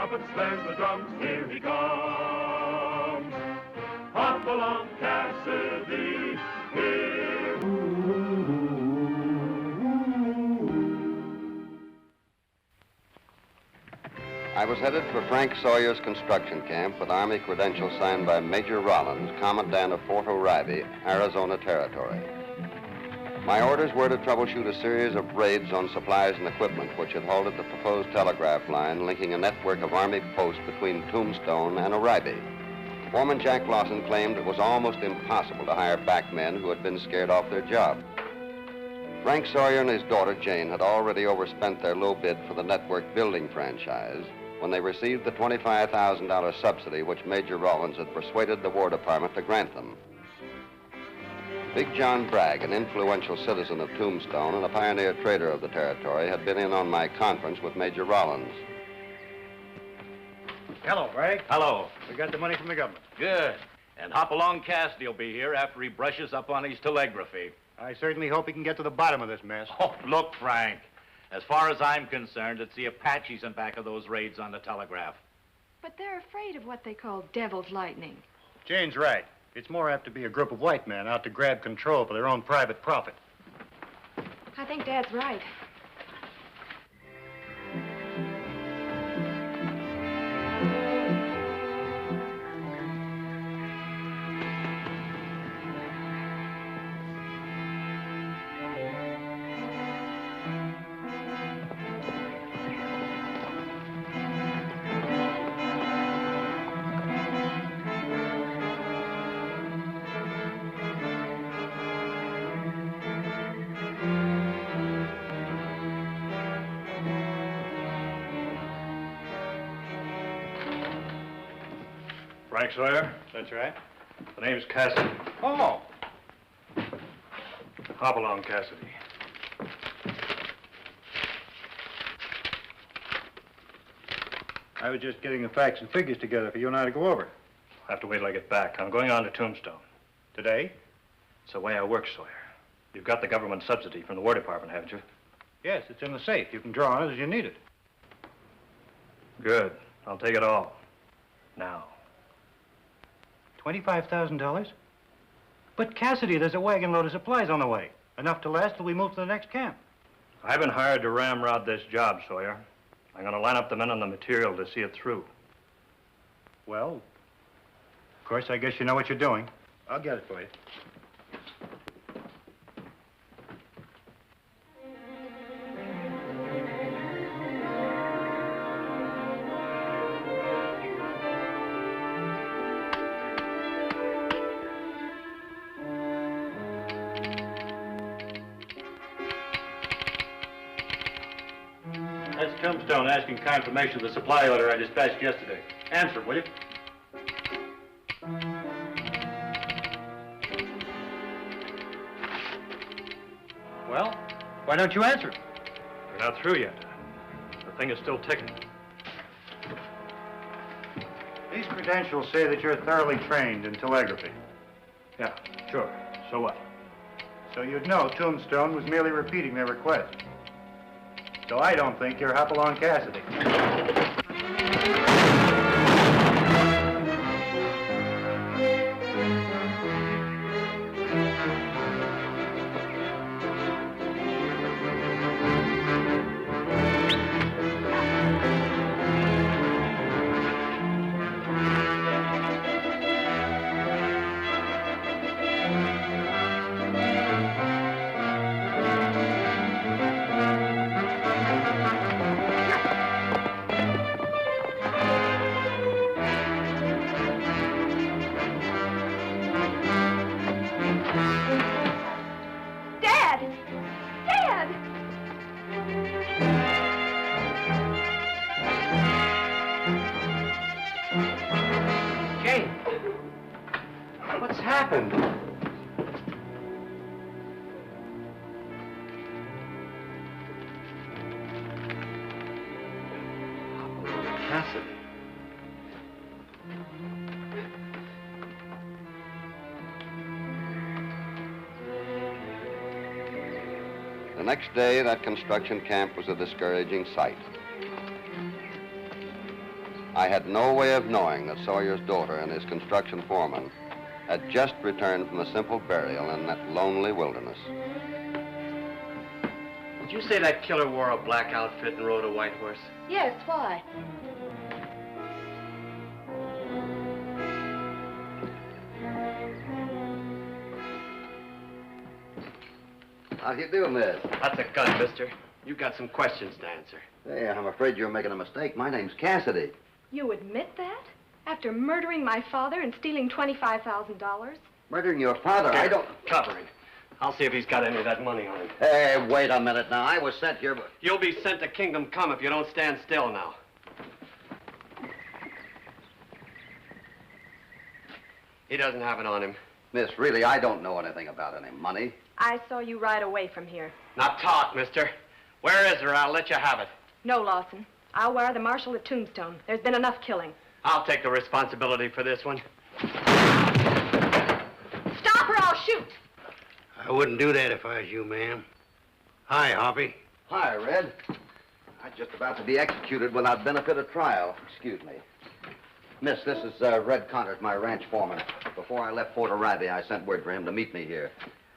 trumpets, there's the drums, here he comes. Hopalong Cassidy, here. I was headed for Frank Sawyer's construction camp with Army credentials signed by Major Rollins, Commandant of Fort O'Reilly, Arizona Territory. My orders were to troubleshoot a series of raids on supplies and equipment which had halted the proposed telegraph line linking a network of Army posts between Tombstone and O'Reilly. Foreman Jack Lawson claimed it was almost impossible to hire back men who had been scared off their job. Frank Sawyer and his daughter Jane had already overspent their low bid for the network building franchise when they received the $25,000 subsidy which Major Rollins had persuaded the War Department to grant them. Big John Bragg, an influential citizen of Tombstone and a pioneer trader of the territory, had been in on my conference with Major Rollins. Hello, Bragg. Hello. We got the money from the government. Good. And Hopalong Cassidy will be here after he brushes up on his telegraphy. I certainly hope he can get to the bottom of this mess. Oh, look, Frank. As far as I'm concerned, it's the Apaches in back of those raids on the telegraph. But they're afraid of what they call devil's lightning. Jane's right. It's more apt to be a group of white men out to grab control for their own private profit. I think Dad's right. Frank Sawyer? That's right. The name's Cassidy. Oh. Hopalong Cassidy. I was just getting the facts and figures together for you and I to go over. I'll have to wait till I get back. I'm going on to Tombstone. Today? It's the way I work, Sawyer. You've got the government subsidy from the War Department, haven't you? Yes, it's in the safe. You can draw on it as you need it. Good. I'll take it all. Now. $25,000? But Cassidy, there's a wagon load of supplies on the way. Enough to last till we move to the next camp. I've been hired to ramrod this job, Sawyer. I'm going to line up the men and the material to see it through. Well, of course, I guess you know what you're doing. I'll get it for you. That's Tombstone asking confirmation of the supply order I dispatched yesterday. Answer, will you? Well, why don't you answer? We're not through yet. The thing is still ticking. These credentials say that you're thoroughly trained in telegraphy. Yeah, sure. So what? So you'd know Tombstone was merely repeating their request. So I don't think you're Hopalong Cassidy. The next day, that construction camp was a discouraging sight. I had no way of knowing that Sawyer's daughter and his construction foreman had just returned from a simple burial in that lonely wilderness. Did you say that killer wore a black outfit and rode a white horse? Yes, why? How do you do, miss? That's a gun, mister. You've got some questions to answer. Hey, I'm afraid you're making a mistake. My name's Cassidy. You admit that? After murdering my father and stealing $25,000? Murdering your father? I don't... Cover him. I'll see if he's got any of that money on him. Hey, wait a minute now. I was sent here, but... You'll be sent to Kingdom Come if you don't stand still now. He doesn't have it on him. Miss, really, I don't know anything about any money. I saw you ride away from here. Now talk, mister. Where is her? I'll let you have it. No, Lawson. I'll wire the marshal at Tombstone. There's been enough killing. I'll take the responsibility for this one. Stop or I'll shoot! I wouldn't do that if I was you, ma'am. Hi, Hoppy. Hi, Red. I'm just about to be executed without benefit of trial. Excuse me. Miss, this is Red Connors, my ranch foreman. Before I left Fort O'Reilly, I sent word for him to meet me here.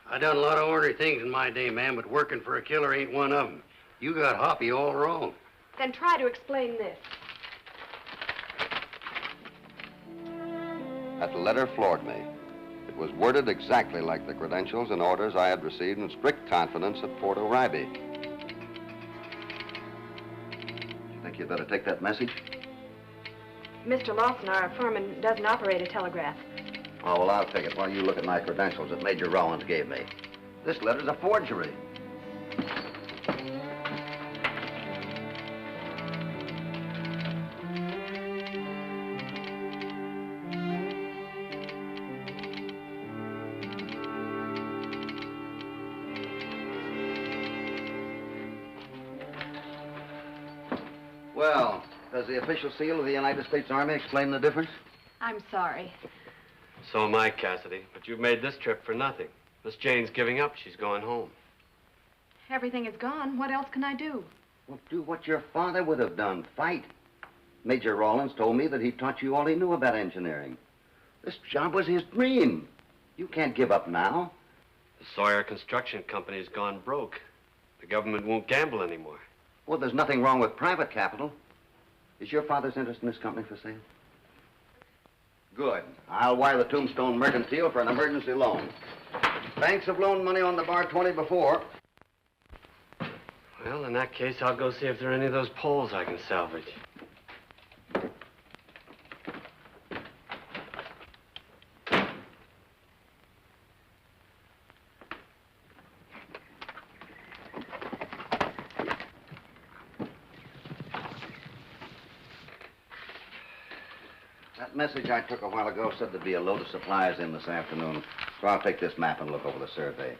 I done a lot of ornery things in my day, ma'am, but working for a killer ain't one of them. You got Hoppy all wrong. Then try to explain this. That letter floored me. It was worded exactly like the credentials and orders I had received in strict confidence at Fort O'Reilly. You think you'd better take that message? Mr. Lawson, our foreman, doesn't operate a telegraph. Oh, well, I'll take it while you look at my credentials that Major Rollins gave me. This letter's a forgery. Well, does the official seal of the United States Army explain the difference? I'm sorry. So am I, Cassidy. But you've made this trip for nothing. Miss Jane's giving up. She's going home. Everything is gone. What else can I do? Well, do what your father would have done. Fight. Major Rollins told me that he taught you all he knew about engineering. This job was his dream. You can't give up now. The Sawyer Construction Company's gone broke. The government won't gamble anymore. Well, there's nothing wrong with private capital. Is your father's interest in this company for sale? Good. I'll wire the Tombstone Mercantile for an emergency loan. Banks have loaned money on the bar 20 before. Well, in that case, I'll go see if there are any of those poles I can salvage. That message I took a while ago said there'd be a load of supplies in this afternoon. So I'll take this map and look over the survey.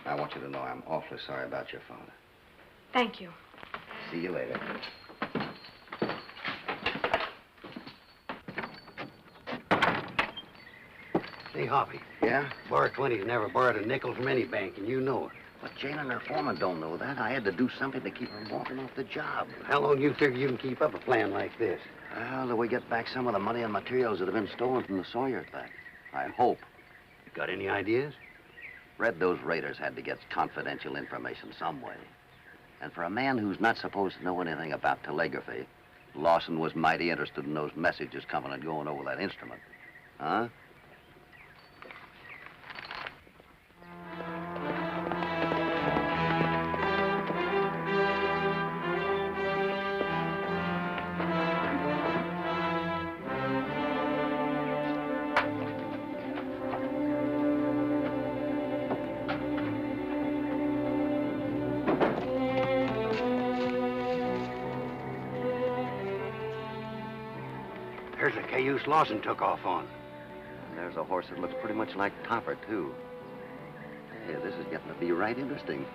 I want you to know I'm awfully sorry about your father. Thank you. See you later. Say, Hoppy. Yeah? Bar 20's never borrowed a nickel from any bank, and you know it. But Jane and her foreman don't know that. I had to do something to keep her walking off the job. How long do you figure you can keep up a plan like this? Well, till we get back some of the money and materials that have been stolen from the Sawyers back. I hope. You got any ideas? Red, those raiders had to get confidential information some way. And for a man who's not supposed to know anything about telegraphy, Lawson was mighty interested in those messages coming and going over that instrument. Huh? There's a cayuse Lawson took off on. And there's a horse that looks pretty much like Topper, too. Hey, this is getting to be right interesting.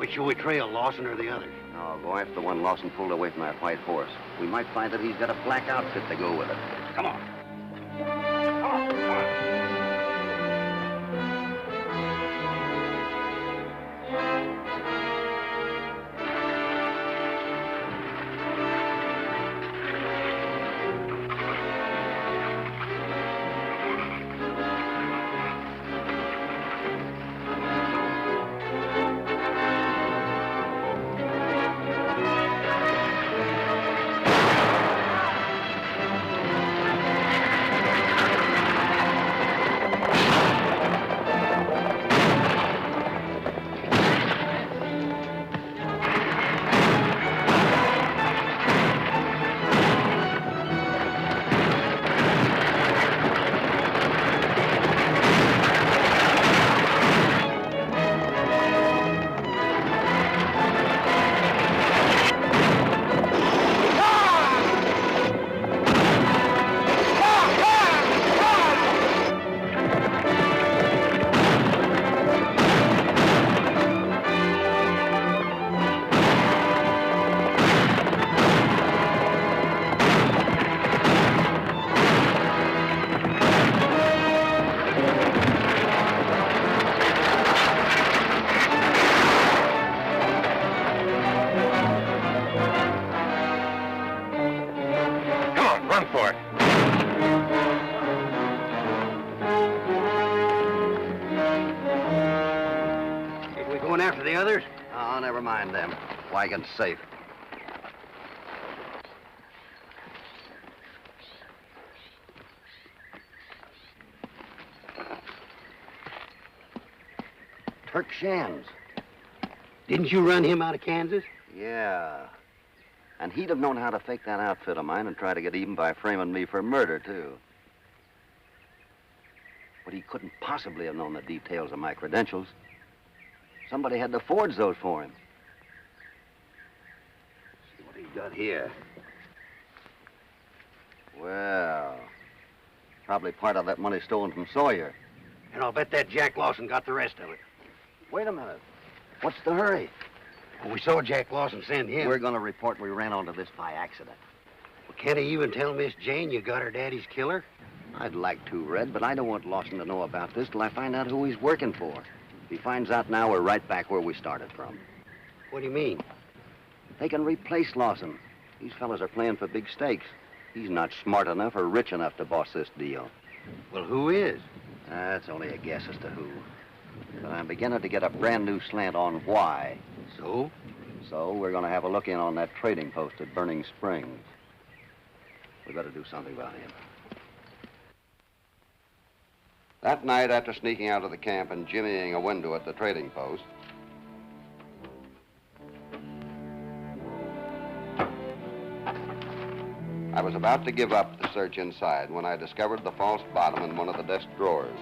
Which shall we trail, Lawson or the other? No, go after the one Lawson pulled away from that white horse. We might find that he's got a black outfit to go with it. Come on. Oh, never mind them. Wagon's safe. Turk Shams. Didn't you run him out of Kansas? Yeah. And he'd have known how to fake that outfit of mine and try to get even by framing me for murder, too. But he couldn't possibly have known the details of my credentials. Somebody had to forge those for him. See what he's got here. Well, probably part of that money stolen from Sawyer. And I'll bet that Jack Lawson got the rest of it. Wait a minute. What's the hurry? Well, we saw Jack Lawson send him. We're going to report we ran onto this by accident. Well, can't he even tell Miss Jane you got her daddy's killer? I'd like to, Red, but I don't want Lawson to know about this till I find out who he's working for. If he finds out now, we're right back where we started from. What do you mean? They can replace Lawson. These fellas are playing for big stakes. He's not smart enough or rich enough to boss this deal. Well, who is? That's only a guess as to who. But I'm beginning to get a brand new slant on why. So? So we're going to have a look in on that trading post at Burning Springs. We better do something about him. That night, after sneaking out of the camp and jimmying a window at the trading post, I was about to give up the search inside when I discovered the false bottom in one of the desk drawers.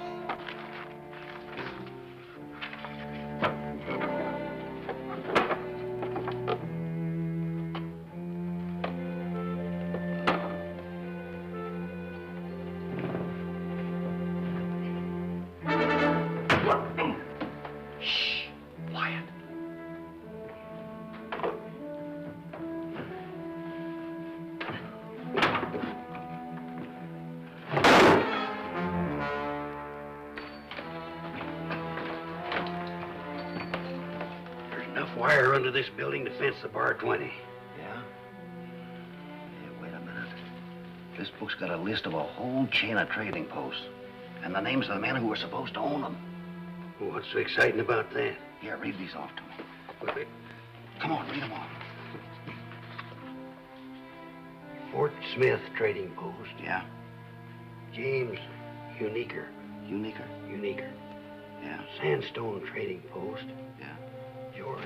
Wire under this building to fence the bar 20. Yeah? Wait a minute. This book's got a list of a whole chain of trading posts. And the names of the men who were supposed to own them. Well, what's so exciting about that? Here, read these off to me. Wait. Come on, read them off. Fort Smith Trading Post. Yeah? James Uniker. Uniker? Yeah. Sandstone Trading Post. Yeah. George,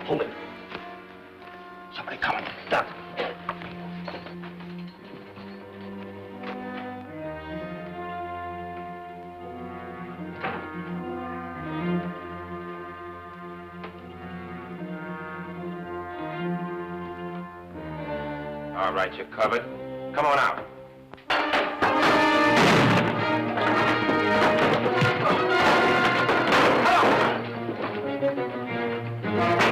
Hold it. Somebody coming. Duck. All right, you're covered. Come on out. Hello!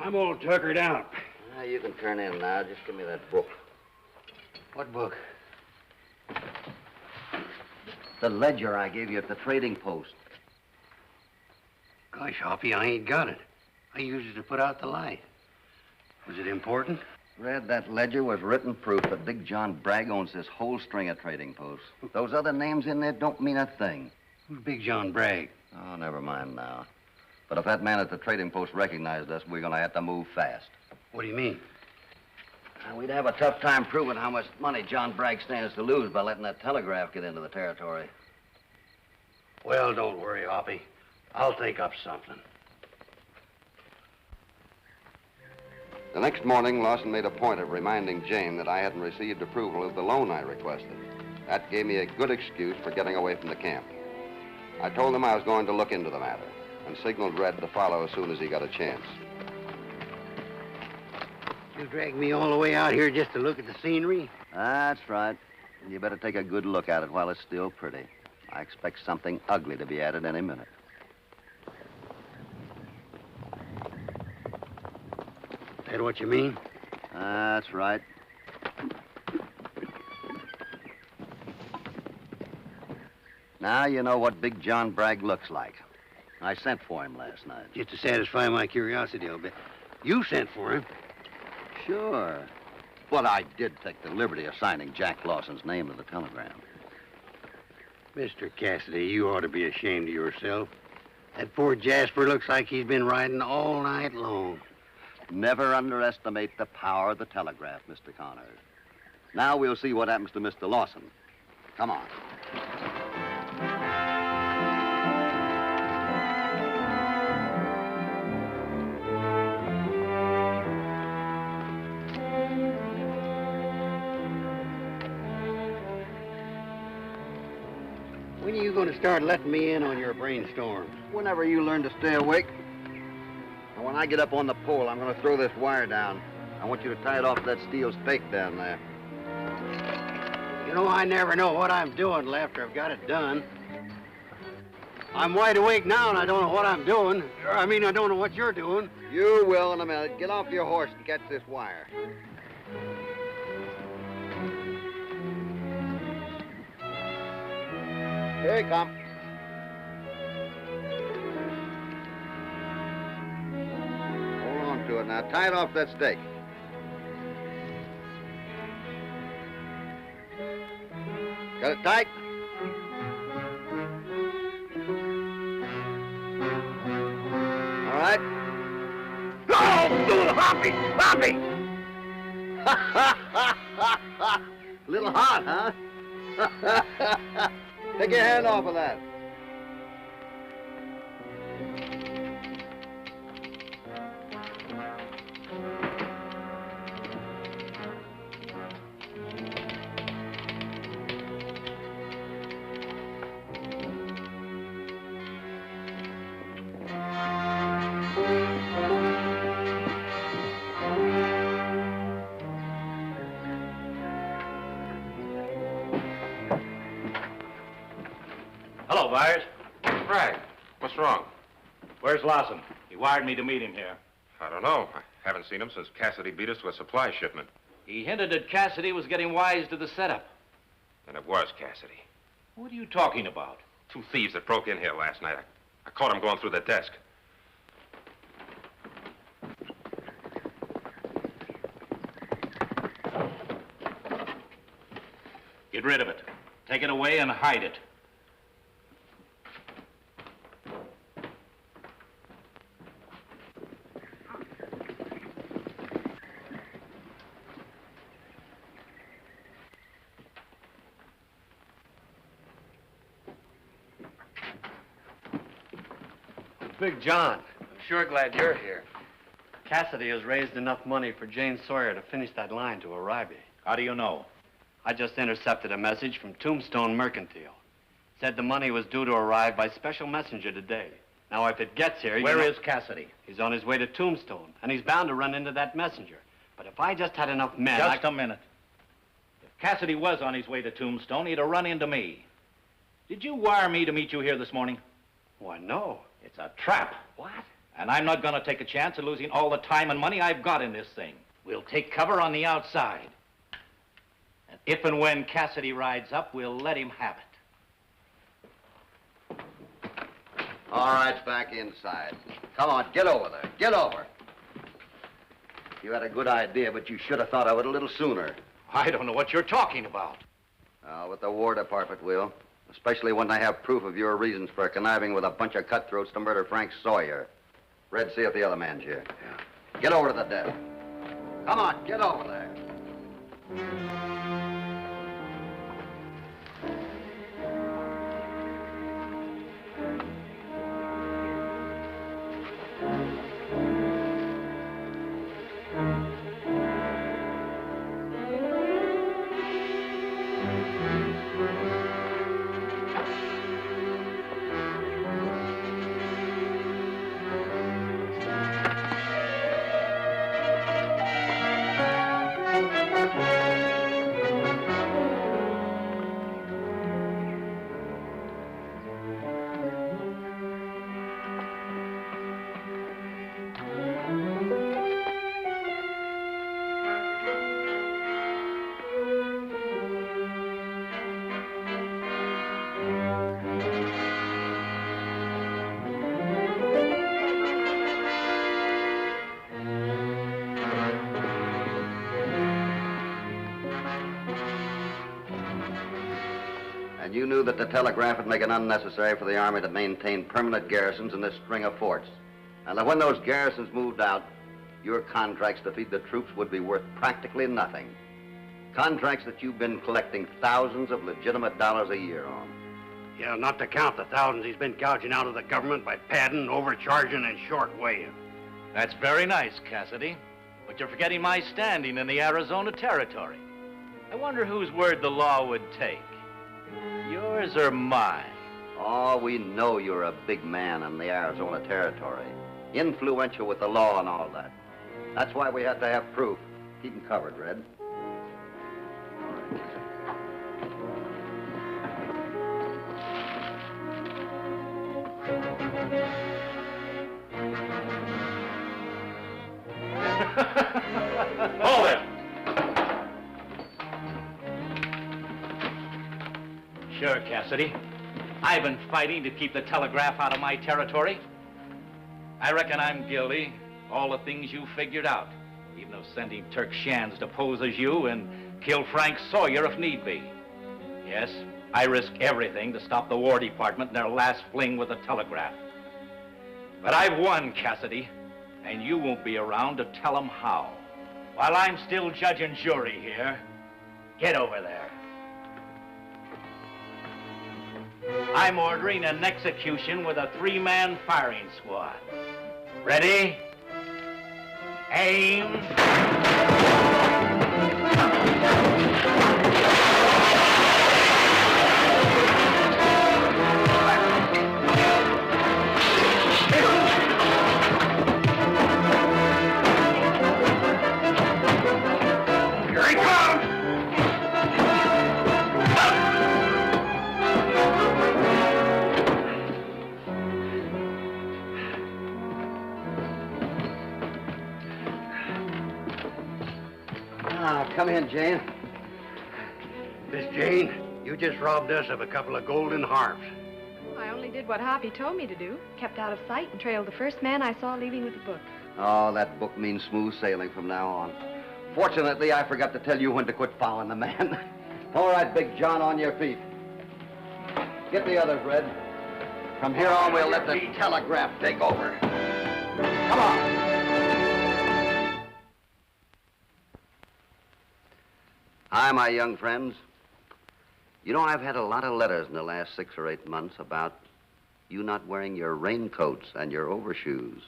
I'm all tuckered out. You can turn in now. Just give me that book. What book? The ledger I gave you at the trading post. Gosh, Hoppy, I ain't got it. I used it to put out the light. Was it important? Red, that ledger was written proof that Big John Bragg owns this whole string of trading posts. Those other names in there don't mean a thing. Who's Big John Bragg? Oh, never mind now. But if that man at the trading post recognized us, we're going to have to move fast. What do you mean? We'd have a tough time proving how much money John Bragg stands to lose by letting that telegraph get into the territory. Well, don't worry, Hoppy. I'll think up something. The next morning, Lawson made a point of reminding Jane that I hadn't received approval of the loan I requested. That gave me a good excuse for getting away from the camp. I told him I was going to look into the matter and signaled Red to follow as soon as he got a chance. You dragged me all the way out here just to look at the scenery? That's right. And you better take a good look at it while it's still pretty. I expect something ugly to be added any minute. That what you mean? That's right. Now you know what Big John Bragg looks like. I sent for him last night. Just to satisfy my curiosity, I'll bet. You sent for him? Sure. But I did take the liberty of signing Jack Lawson's name to the telegram. Mr. Cassidy, you ought to be ashamed of yourself. That poor Jasper looks like he's been riding all night long. Never underestimate the power of the telegraph, Mr. Connors. Now we'll see what happens to Mr. Lawson. Come on. When are you going to start letting me in on your brainstorm? Whenever you learn to stay awake. And when I get up on the pole, I'm going to throw this wire down. I want you to tie it off that steel stake down there. You know, I never know what I'm doing till after I've got it done. I'm wide awake now, and I don't know what I'm doing. I don't know what you're doing. You will in a minute. Get off your horse and catch this wire. Here he comes. Hold on to it now. Tie it off that stake. Got it tight? All right. Oh, Hoppy! Hoppy! Little hot, huh? Take your hand off of that. Hello, Byers. Bragg, what's wrong? Where's Lawson? He wired me to meet him here. I don't know. I haven't seen him since Cassidy beat us to a supply shipment. He hinted that Cassidy was getting wise to the setup. And it was Cassidy. What are you talking about? 2 thieves that broke in here last night. I caught them going through the desk. Get rid of it. Take it away and hide it. Big John, I'm sure glad you're here. Cassidy has raised enough money for Jane Sawyer to finish that line to Arrive. How do you know? I just intercepted a message from Tombstone Mercantile. Said the money was due to arrive by special messenger today. Now, if it gets here... Where is Cassidy? He's on his way to Tombstone, and he's bound to run into that messenger. But if I just had enough men... Just a minute. If Cassidy was on his way to Tombstone, he'd have run into me. Did you wire me to meet you here this morning? Why, no. It's a trap. What? And I'm not going to take a chance of losing all the time and money I've got in this thing. We'll take cover on the outside. And if and when Cassidy rides up, we'll let him have it. All right, back inside. Come on, get over there. Get over. You had a good idea, but you should have thought of it a little sooner. I don't know what you're talking about. With the War Department will, especially when they have proof of your reasons for conniving with a bunch of cutthroats to murder Frank Sawyer. Red, see if the other man's here. Yeah. Get over to the desk. Come on, get over there. And you knew that the telegraph would make it unnecessary for the Army to maintain permanent garrisons in this string of forts. And that when those garrisons moved out, your contracts to feed the troops would be worth practically nothing. Contracts that you've been collecting thousands of legitimate dollars a year on. Yeah, not to count the thousands he's been gouging out of the government by padding, overcharging, and shortweighing. That's very nice, Cassidy. But you're forgetting my standing in the Arizona Territory. I wonder whose word the law would take. Yours or mine? Oh, we know you're a big man in the Arizona Territory. Influential with the law and all that. That's why we had to have proof. Keep them covered, Red. Hold it! Sure, Cassidy. I've been fighting to keep the telegraph out of my territory. I reckon I'm guilty. All the things you figured out. Even of sending Turk Shans to pose as you and kill Frank Sawyer if need be. Yes, I risked everything to stop the War Department in their last fling with the telegraph. But I've won, Cassidy, and you won't be around to tell them how. While I'm still judge and jury here, get over there. I'm ordering an execution with a 3-man firing squad. Ready? Aim. Here he comes! Come in, Jane. Miss Jane, you just robbed us of a couple of golden harps. I only did what Hoppy told me to do. Kept out of sight and trailed the first man I saw leaving with the book. Oh, that book means smooth sailing from now on. Fortunately, I forgot to tell you when to quit following the man. All right, Big John, on your feet. Get the others, Red. From here on, we'll let the telegraph take over. Come on. Hi, my young friends. You know, I've had a lot of letters in the last 6 or 8 months about you not wearing your raincoats and your overshoes.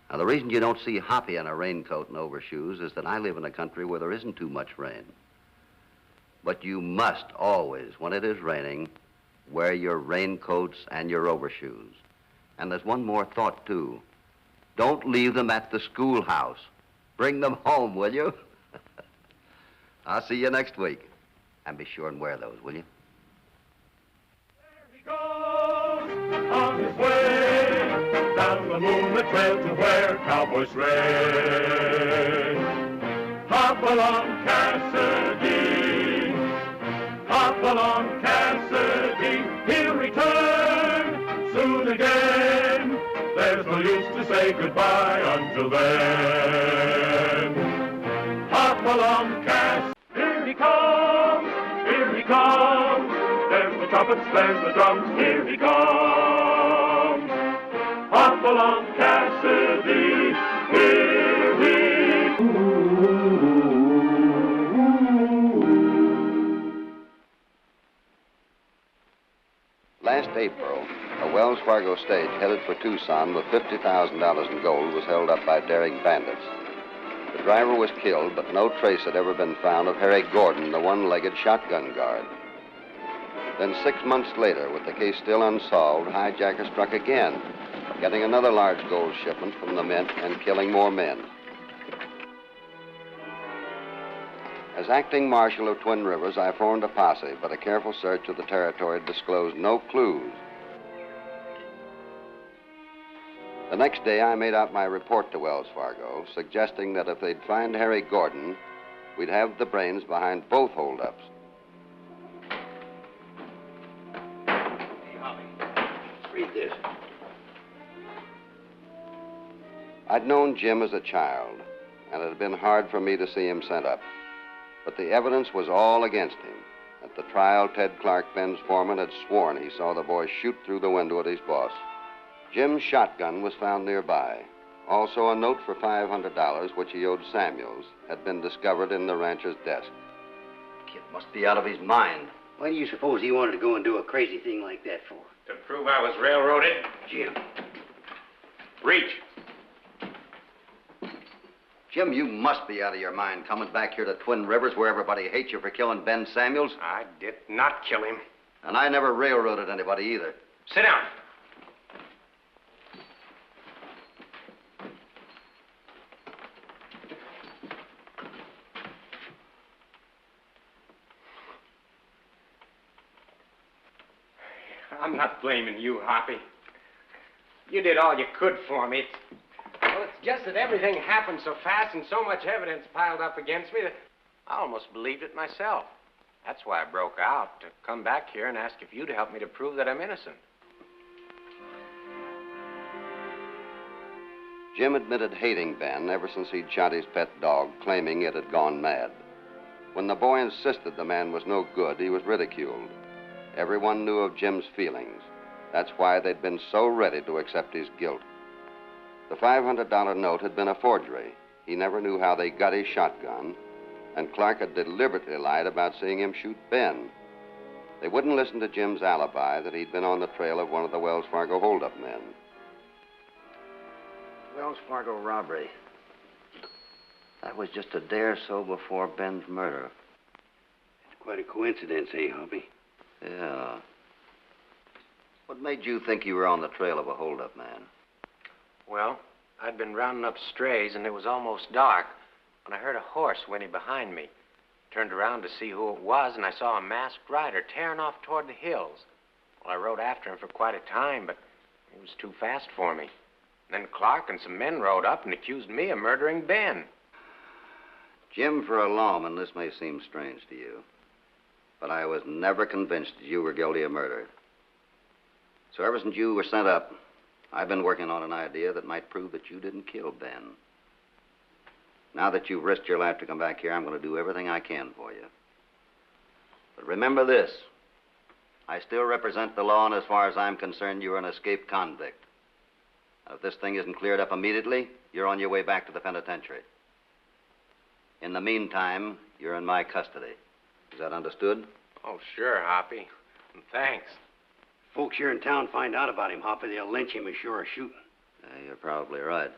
Now, the reason you don't see Hoppy in a raincoat and overshoes is that I live in a country where there isn't too much rain. But you must always, when it is raining, wear your raincoats and your overshoes. And there's one more thought, too. Don't leave them at the schoolhouse. Bring them home, will you? I'll see you next week. And be sure and wear those, will you? There he goes on his way down the the moonlit trail to where cowboys rest. Hopalong Cassidy, Hopalong Cassidy, he'll return soon again. There's no use to say goodbye until then. Hopalong Cassidy, here he comes, here he comes. There's the trumpets, there's the drums, here he comes. Hopalong Cassidy, here he Last April, a Wells Fargo stage headed for Tucson with $50,000 in gold was held up by daring bandits. The driver was killed, but no trace had ever been found of Harry Gordon, the one-legged shotgun guard. Then 6 months later, with the case still unsolved, hijackers struck again, getting another large gold shipment from the mint and killing more men. As acting marshal of Twin Rivers, I formed a posse, but a careful search of the territory disclosed no clues. The next day, I made out my report to Wells Fargo, suggesting that if they'd find Harry Gordon, we'd have the brains behind both holdups. Hey, Hoppy, read this. I'd known Jim as a child, and it had been hard for me to see him sent up. But the evidence was all against him. At the trial, Ted Clark, Ben's foreman, had sworn he saw the boy shoot through the window at his boss. Jim's shotgun was found nearby. Also, a note for $500, which he owed Samuels, had been discovered in the rancher's desk. Kid must be out of his mind. Why do you suppose he wanted to go and do a crazy thing like that for? To prove I was railroaded? Jim. Reach. Jim, you must be out of your mind coming back here to Twin Rivers where everybody hates you for killing Ben Samuels. I did not kill him. And I never railroaded anybody either. Sit down. I'm not blaming you, Hoppy. You did all you could for me. Well, it's just that everything happened so fast and so much evidence piled up against me that I almost believed it myself. That's why I broke out, to come back here and ask if you'd help me to prove that I'm innocent. Jim admitted hating Ben ever since he'd shot his pet dog, claiming it had gone mad. When the boy insisted the man was no good, he was ridiculed. Everyone knew of Jim's feelings. That's why they'd been so ready to accept his guilt. The $500 note had been a forgery. He never knew how they got his shotgun, and Clark had deliberately lied about seeing him shoot Ben. They wouldn't listen to Jim's alibi that he'd been on the trail of one of the Wells Fargo holdup men. Wells Fargo robbery. That was just a day or so before Ben's murder. It's quite a coincidence, eh, Hoppy? Yeah. What made you think you were on the trail of a holdup man? Well, I'd been rounding up strays, and it was almost dark when I heard a horse whinny behind me. Turned around to see who it was, and I saw a masked rider tearing off toward the hills. Well, I rode after him for quite a time, but he was too fast for me. Then Clark and some men rode up and accused me of murdering Ben. Jim, for a lawman, this may seem strange to you, but I was never convinced that you were guilty of murder. So ever since you were sent up, I've been working on an idea that might prove that you didn't kill Ben. Now that you've risked your life to come back here, I'm going to do everything I can for you. But remember this. I still represent the law, and as far as I'm concerned, you're an escaped convict. And if this thing isn't cleared up immediately, you're on your way back to the penitentiary. In the meantime, you're in my custody. Is that understood? Oh, sure, Hoppy. And thanks. Folks here in town find out about him, Hoppy, they'll lynch him as sure as shooting. Yeah, you're probably right.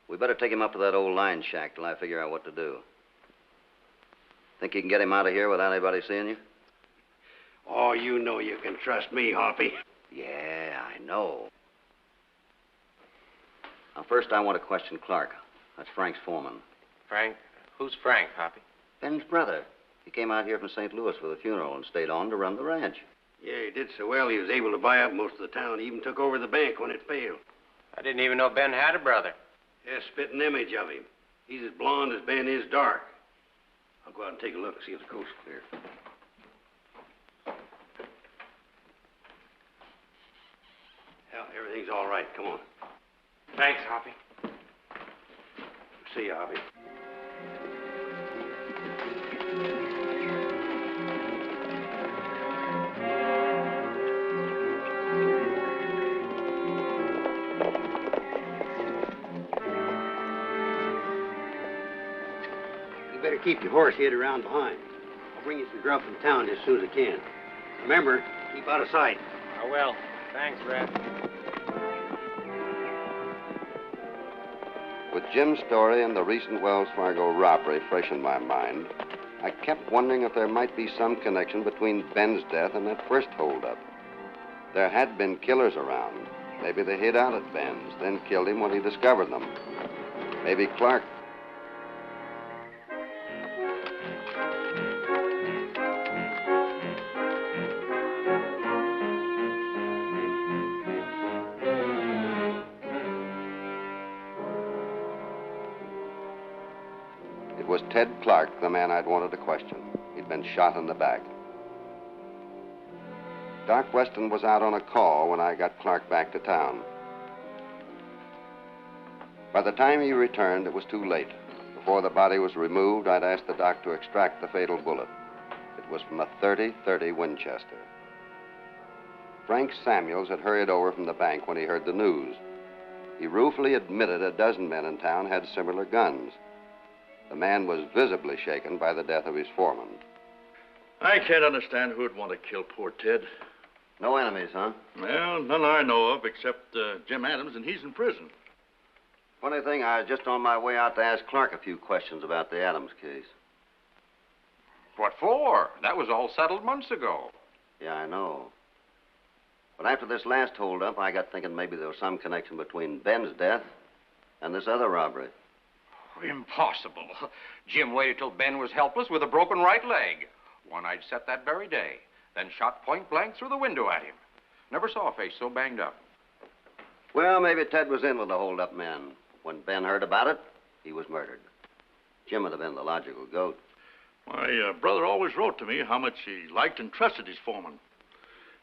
We better take him up to that old line shack till I figure out what to do. Think you can get him out of here without anybody seeing you? Oh, you know you can trust me, Hoppy. Yeah, I know. Now, first I want to question Clark. That's Frank's foreman. Frank? Who's Frank, Hoppy? Ben's brother. He came out here from St. Louis for the funeral and stayed on to run the ranch. Yeah, he did so well he was able to buy up most of the town. He even took over the bank when it failed. I didn't even know Ben had a brother. Yeah, spitting image of him. He's as blonde as Ben is dark. I'll go out and take a look and see if the coast's clear. Hell, everything's all right. Come on. Thanks, Hoppy. See you, Hoppy. You better keep your horse hid around behind. I'll bring you some grub from town as soon as I can. Remember, keep out of sight. I will. Thanks, Red. With Jim's story and the recent Wells Fargo robbery fresh in my mind, I kept wondering if there might be some connection between Ben's death and that first holdup. There had been killers around. Maybe they hid out at Ben's, then killed him when he discovered them. Maybe Clark... It was Ted Clark, the man I'd wanted to question. He'd been shot in the back. Doc Weston was out on a call when I got Clark back to town. By the time he returned, it was too late. Before the body was removed, I'd asked the doc to extract the fatal bullet. It was from a .30-30 Winchester. Frank Samuels had hurried over from the bank when he heard the news. He ruefully admitted a dozen men in town had similar guns. The man was visibly shaken by the death of his foreman. I can't understand who'd want to kill poor Ted. No enemies, huh? Well, none I know of except Jim Adams, and he's in prison. Funny thing, I was just on my way out to ask Clark a few questions about the Adams case. What for? That was all settled months ago. Yeah, I know. But after this last holdup, I got thinking maybe there was some connection between Ben's death and this other robbery. Impossible. Jim waited till Ben was helpless with a broken right leg. One I'd set that very day. Then shot point blank through the window at him. Never saw a face so banged up. Well, maybe Ted was in with the holdup men. When Ben heard about it, he was murdered. Jim would have been the logical goat. My brother always wrote to me how much he liked and trusted his foreman.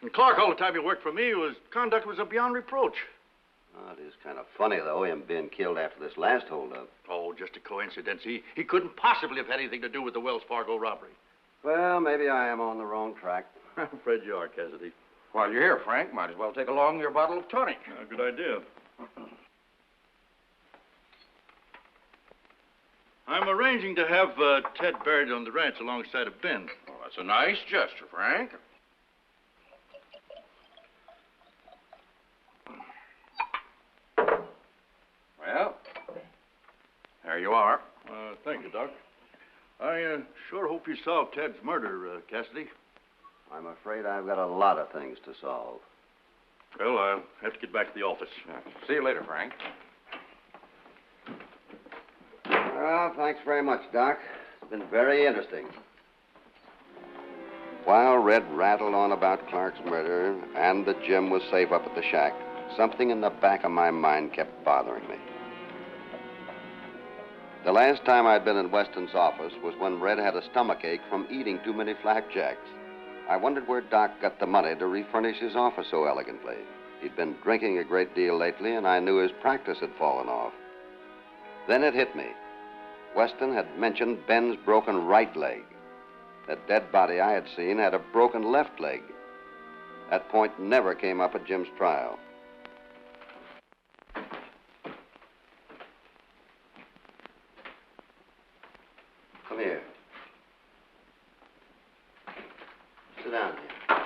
And Clark, all the time he worked for me, his conduct was beyond reproach. Oh, it is kind of funny, though, him being killed after this last holdup. Oh, just a coincidence. He couldn't possibly have had anything to do with the Wells Fargo robbery. Well, maybe I am on the wrong track. I'm afraid you are, Cassidy. While you're here, Frank, might as well take along your bottle of tonic. Good idea. I'm arranging to have Ted buried on the ranch alongside of Ben. Well, that's a nice gesture, Frank. Well, there you are. Thank you, Doc. I sure hope you solve Ted's murder, Cassidy. I'm afraid I've got a lot of things to solve. Well, I'll have to get back to the office. See you later, Frank. Well, thanks very much, Doc. It's been very interesting. While Red rattled on about Clark's murder and that Jim was safe up at the shack, something in the back of my mind kept bothering me. The last time I'd been in Weston's office was when Red had a stomachache from eating too many flapjacks. I wondered where Doc got the money to refurnish his office so elegantly. He'd been drinking a great deal lately, and I knew his practice had fallen off. Then it hit me. Weston had mentioned Ben's broken right leg. That dead body I had seen had a broken left leg. That point never came up at Jim's trial. Come here. Sit down here.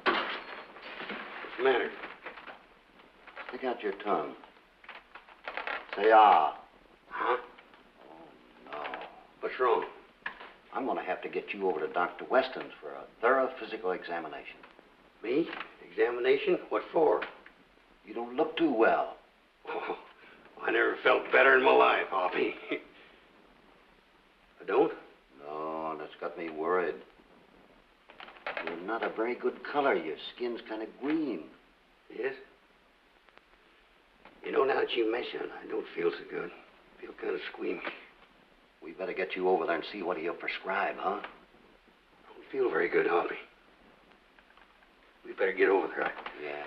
What's the matter? Stick out your tongue. Say ah. Huh? Oh, no. What's wrong? I'm going to have to get you over to Dr. Weston's for a thorough physical examination. Me? Examination? What for? You don't look too well. Oh, I never felt better in my life, Hoppy. I don't? No, that's got me worried. You're not a very good color. Your skin's kind of green. Yes? You know, now that you mention it, I don't feel so good. I feel kind of squeamish. We better get you over there and see what he'll prescribe, huh? I don't feel very good, Hoppy. We better get over there. Yeah.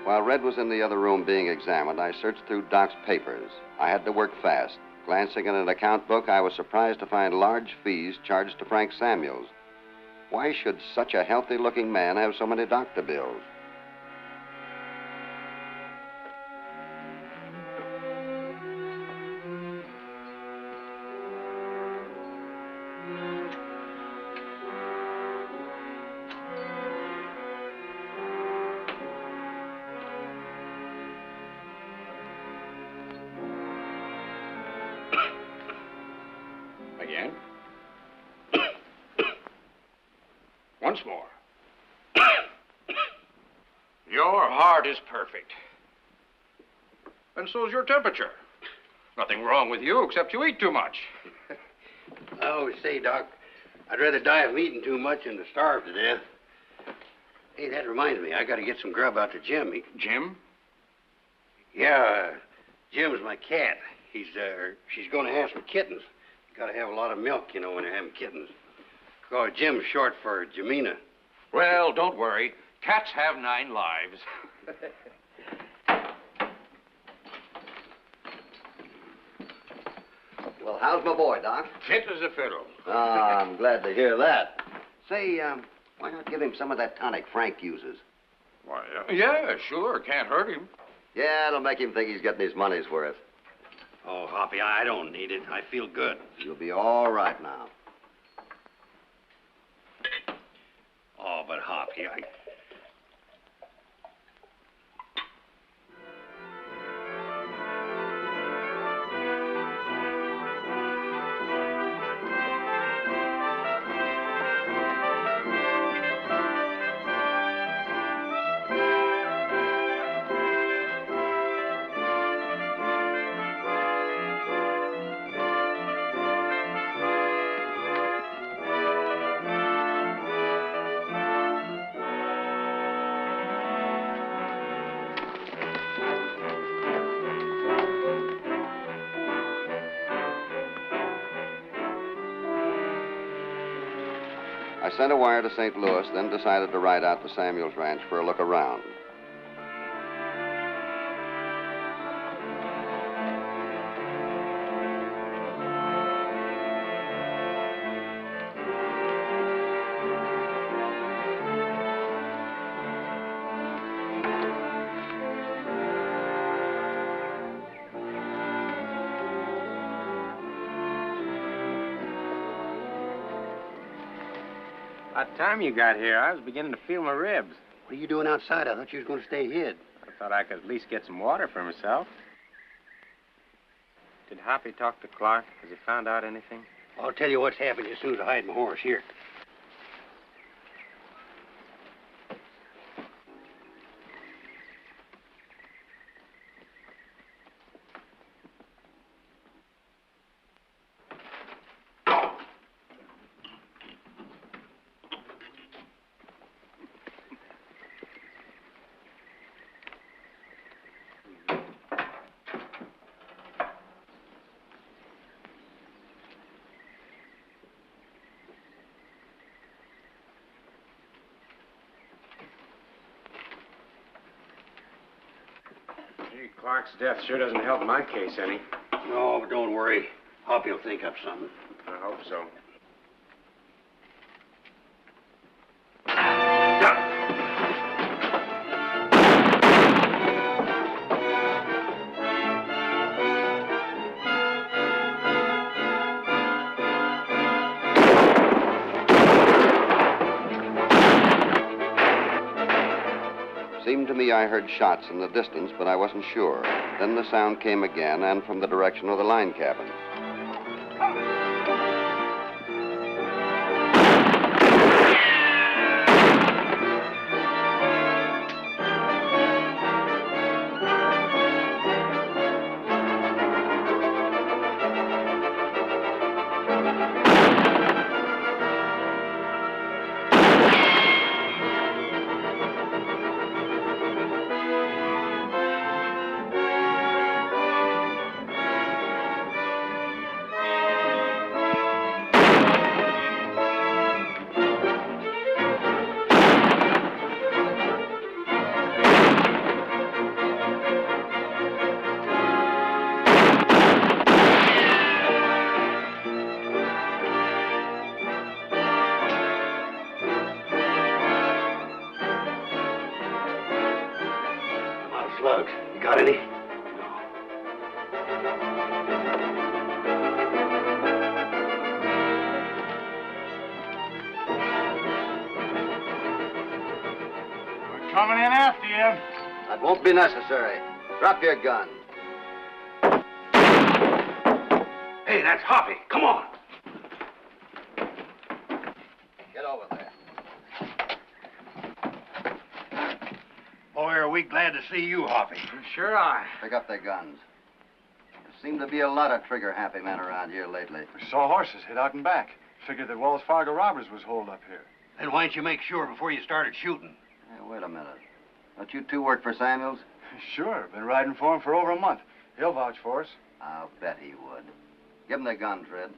While Red was in the other room being examined, I searched through Doc's papers. I had to work fast. Glancing at an account book, I was surprised to find large fees charged to Frank Samuels. Why should such a healthy-looking man have so many doctor bills? Again. Once more. Your heart is perfect. And so's your temperature. Nothing wrong with you except you eat too much. I always say, Doc, I'd rather die of eating too much than to starve to death. Hey, that reminds me, I got to get some grub out to Jim. Jim? Yeah, Jim's my cat. She's going to have some kittens. Got to have a lot of milk, you know, when they're having kittens. Call Jim's short for Jamina. Well, don't worry. Cats have 9 lives. Well, how's my boy, Doc? Fit as a fiddle. Ah, I'm glad to hear that. Say, why not give him some of that tonic Frank uses? Why, yeah, sure. Can't hurt him. Yeah, it'll make him think he's getting his money's worth. Oh, Hoppy, I don't need it. I feel good. You'll be all right now. Oh, but Hoppy, I sent a wire to St. Louis, then decided to ride out to Samuel's ranch for a look around. By the time you got here, I was beginning to feel my ribs. what are you doing outside? I thought you was going to stay hid. I thought I could at least get some water for myself. Did Hoppy talk to Clark? Has he found out anything? I'll tell you what's happened as soon as I hide my horse. Here. Clark's death sure doesn't help my case any. No, but don't worry. Hoppy will think up something. I hope so. Seemed to me I heard shots in the distance, but I wasn't sure. Then the sound came again, and from the direction of the line cabin. slugs. You got any? Coming in after you. That won't be necessary. Drop your gun. Hey, that's Hoppy. Come on. Get over there. Boy, are we glad to see you, Hoppy. Sure are. Pick up their guns. There seem to be a lot of trigger-happy men around here lately. We saw horses hit out and back. Figured that Wells Fargo robbers was holed up here. Then why didn't you make sure before you started shooting? Hey, wait a minute. Don't you two work for Samuels? Sure. Been riding for him for over a month. He'll vouch for us. I'll bet he would. Give them their guns, Red.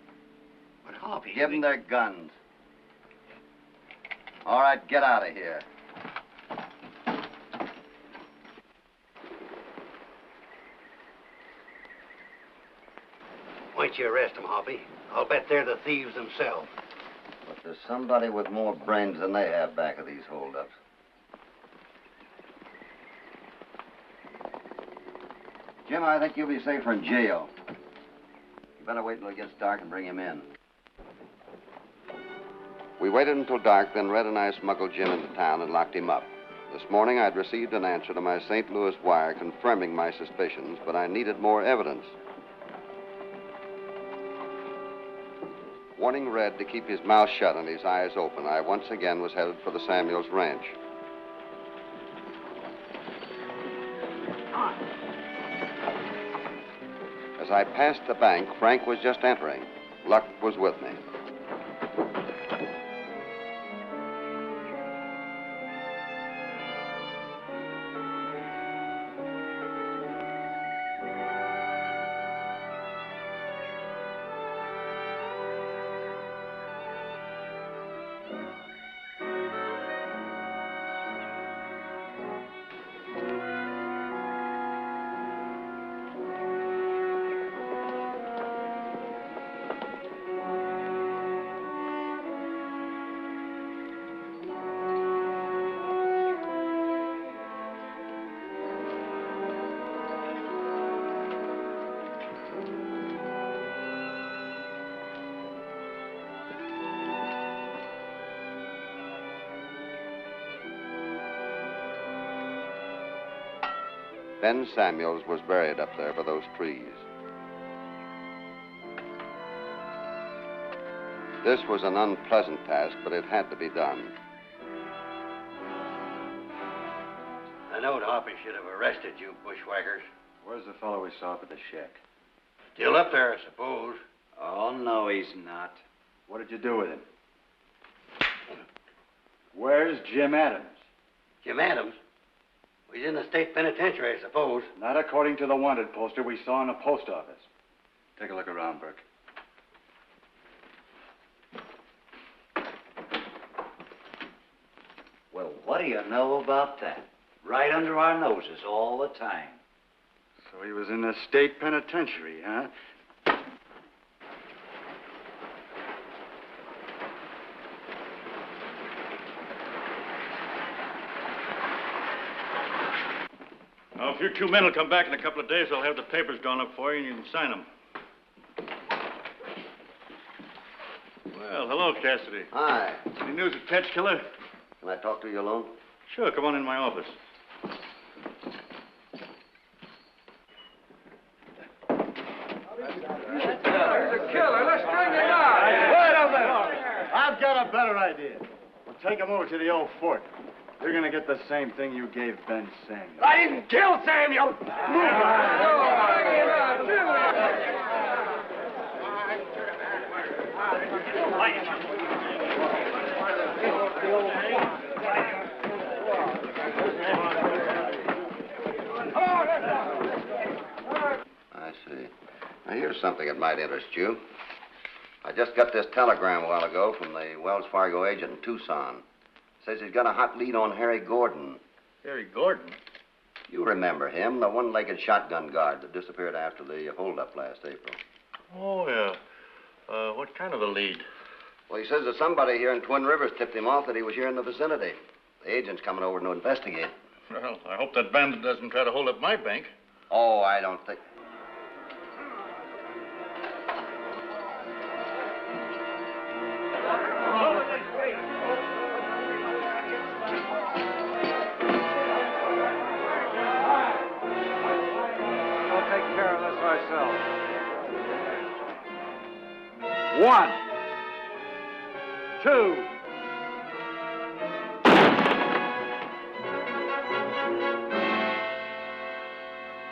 But Hoppy... Give them their guns. All right, get out of here. Why don't you arrest them, Hoppy? I'll bet they're the thieves themselves. But there's somebody with more brains than they have back of these holdups. Jim, I think you'll be safer in jail. You better wait until it gets dark and bring him in. We waited until dark, then Red and I smuggled Jim into town and locked him up. This morning, I'd received an answer to my St. Louis wire confirming my suspicions, but I needed more evidence. Warning Red to keep his mouth shut and his eyes open, I once again was headed for the Samuels ranch. As I passed the bank, Frank was just entering. Luck was with me. Ben Samuels was buried up there by those trees. This was an unpleasant task, but it had to be done. I knowed Hoppy should have arrested you, bushwhackers. Where's the fellow we saw up at the shack? Still up there, I suppose. Oh, no, he's not. What did you do with him? Where's Jim Adams? Jim Adams? He's in the state penitentiary, I suppose. Not according to the wanted poster we saw in the post office. Take a look around, Burke. Well, what do you know about that? Right under our noses all the time. So he was in the state penitentiary, huh? Now, if you two men will come back in a couple of days, I'll have the papers drawn up for you and you can sign them. Well, hello, Cassidy. Hi. Any news of Ted's killer? Can I talk to you alone? Sure, come on in my office. I've got a better idea. We'll take him over to the old fort. You're gonna get the same thing you gave Ben Samuel. I didn't kill Samuel! I see. Now, here's something that might interest you. I just got this telegram a while ago from the Wells Fargo agent in Tucson. Says he's got a hot lead on Harry Gordon. Harry Gordon? You remember him, the one-legged shotgun guard that disappeared after the holdup last April. Oh, yeah. What kind of a lead? Well, he says that somebody here in Twin Rivers tipped him off that he was here in the vicinity. The agent's coming over to investigate. Well, I hope that bandit doesn't try to hold up my bank. Oh, I don't think... We'll take care of this ourselves. 1, 2.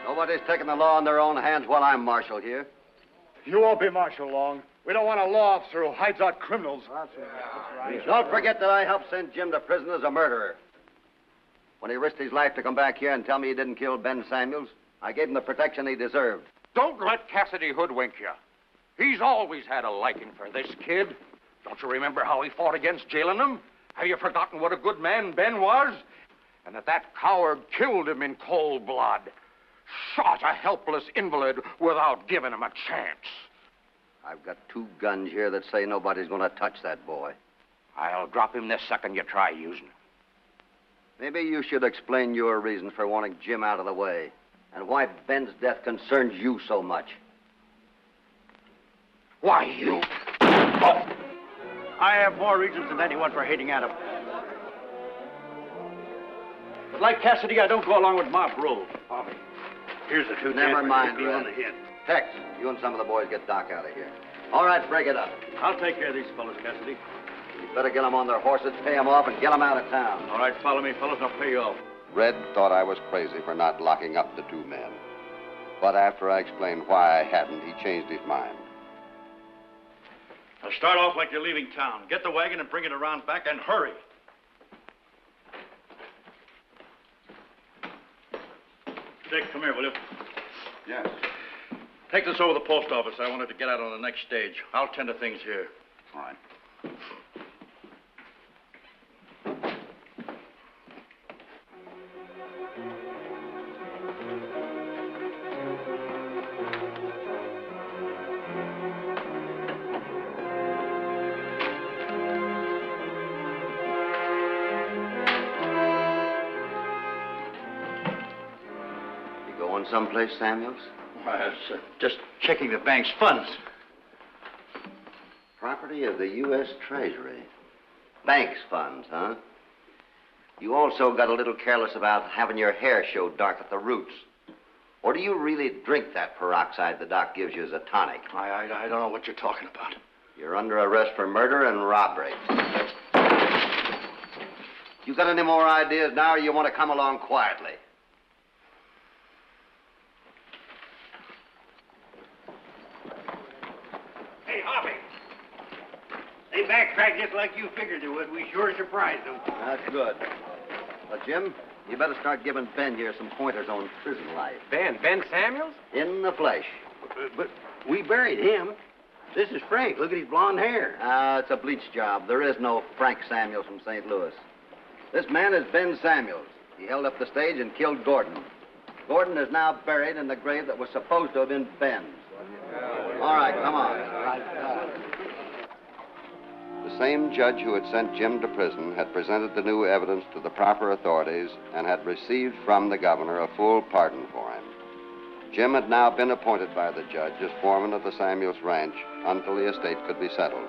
Nobody's taking the law in their own hands while I'm marshal here. You won't be marshal long. We don't want a law officer who hides out criminals. That's right. Don't forget that I helped send Jim to prison as a murderer. When he risked his life to come back here and tell me he didn't kill Ben Samuels, I gave him the protection he deserved. Don't let Cassidy hoodwink you. He's always had a liking for this kid. Don't you remember how he fought against jailing him? Have you forgotten what a good man Ben was? And that coward killed him in cold blood. Shot a helpless invalid without giving him a chance. I've got 2 guns here that say nobody's going to touch that boy. I'll drop him the second you try using him. Maybe you should explain your reason for wanting Jim out of the way and why Ben's death concerns you so much. Why, you... Oh. I have more reasons than anyone for hating Adam. But like Cassidy, I don't go along with mob rule. Hoppy, here's the 2 Never mind, on the Red. head. Tex, you and some of the boys get Doc out of here. All right, break it up. I'll take care of these fellas, Cassidy. You better get them on their horses, pay them off, and get them out of town. All right, follow me, fellas, and I'll pay you off. Red thought I was crazy for not locking up the 2 men. But after I explained why I hadn't, he changed his mind. Now start off like you're leaving town. Get the wagon and bring it around back, and hurry. Dick, come here, will you? Yes. Take this over to the post office. I wanted to get out on the next stage. I'll tend to things here. All right. You going someplace, Samuels? I was just checking the bank's funds. Property of the U.S. Treasury. Bank's funds, huh? You also got a little careless about having your hair show dark at the roots. Or do you really drink that peroxide the doc gives you as a tonic? I don't know what you're talking about. You're under arrest for murder and robbery. You got any more ideas now, or you want to come along quietly? Hey, Hoppy. They backtracked just like you figured they would. We sure surprised them. That's good. But, Jim, you better start giving Ben here some pointers on prison life. Ben Samuels? In the flesh. But we buried him. This is Frank. Look at his blonde hair. It's a bleach job. There is no Frank Samuels from St. Louis. This man is Ben Samuels. He held up the stage and killed Gordon. Gordon is now buried in the grave that was supposed to have been Ben's. All right, come on. The same judge who had sent Jim to prison had presented the new evidence to the proper authorities and had received from the governor a full pardon for him. Jim had now been appointed by the judge as foreman of the Samuels ranch until the estate could be settled.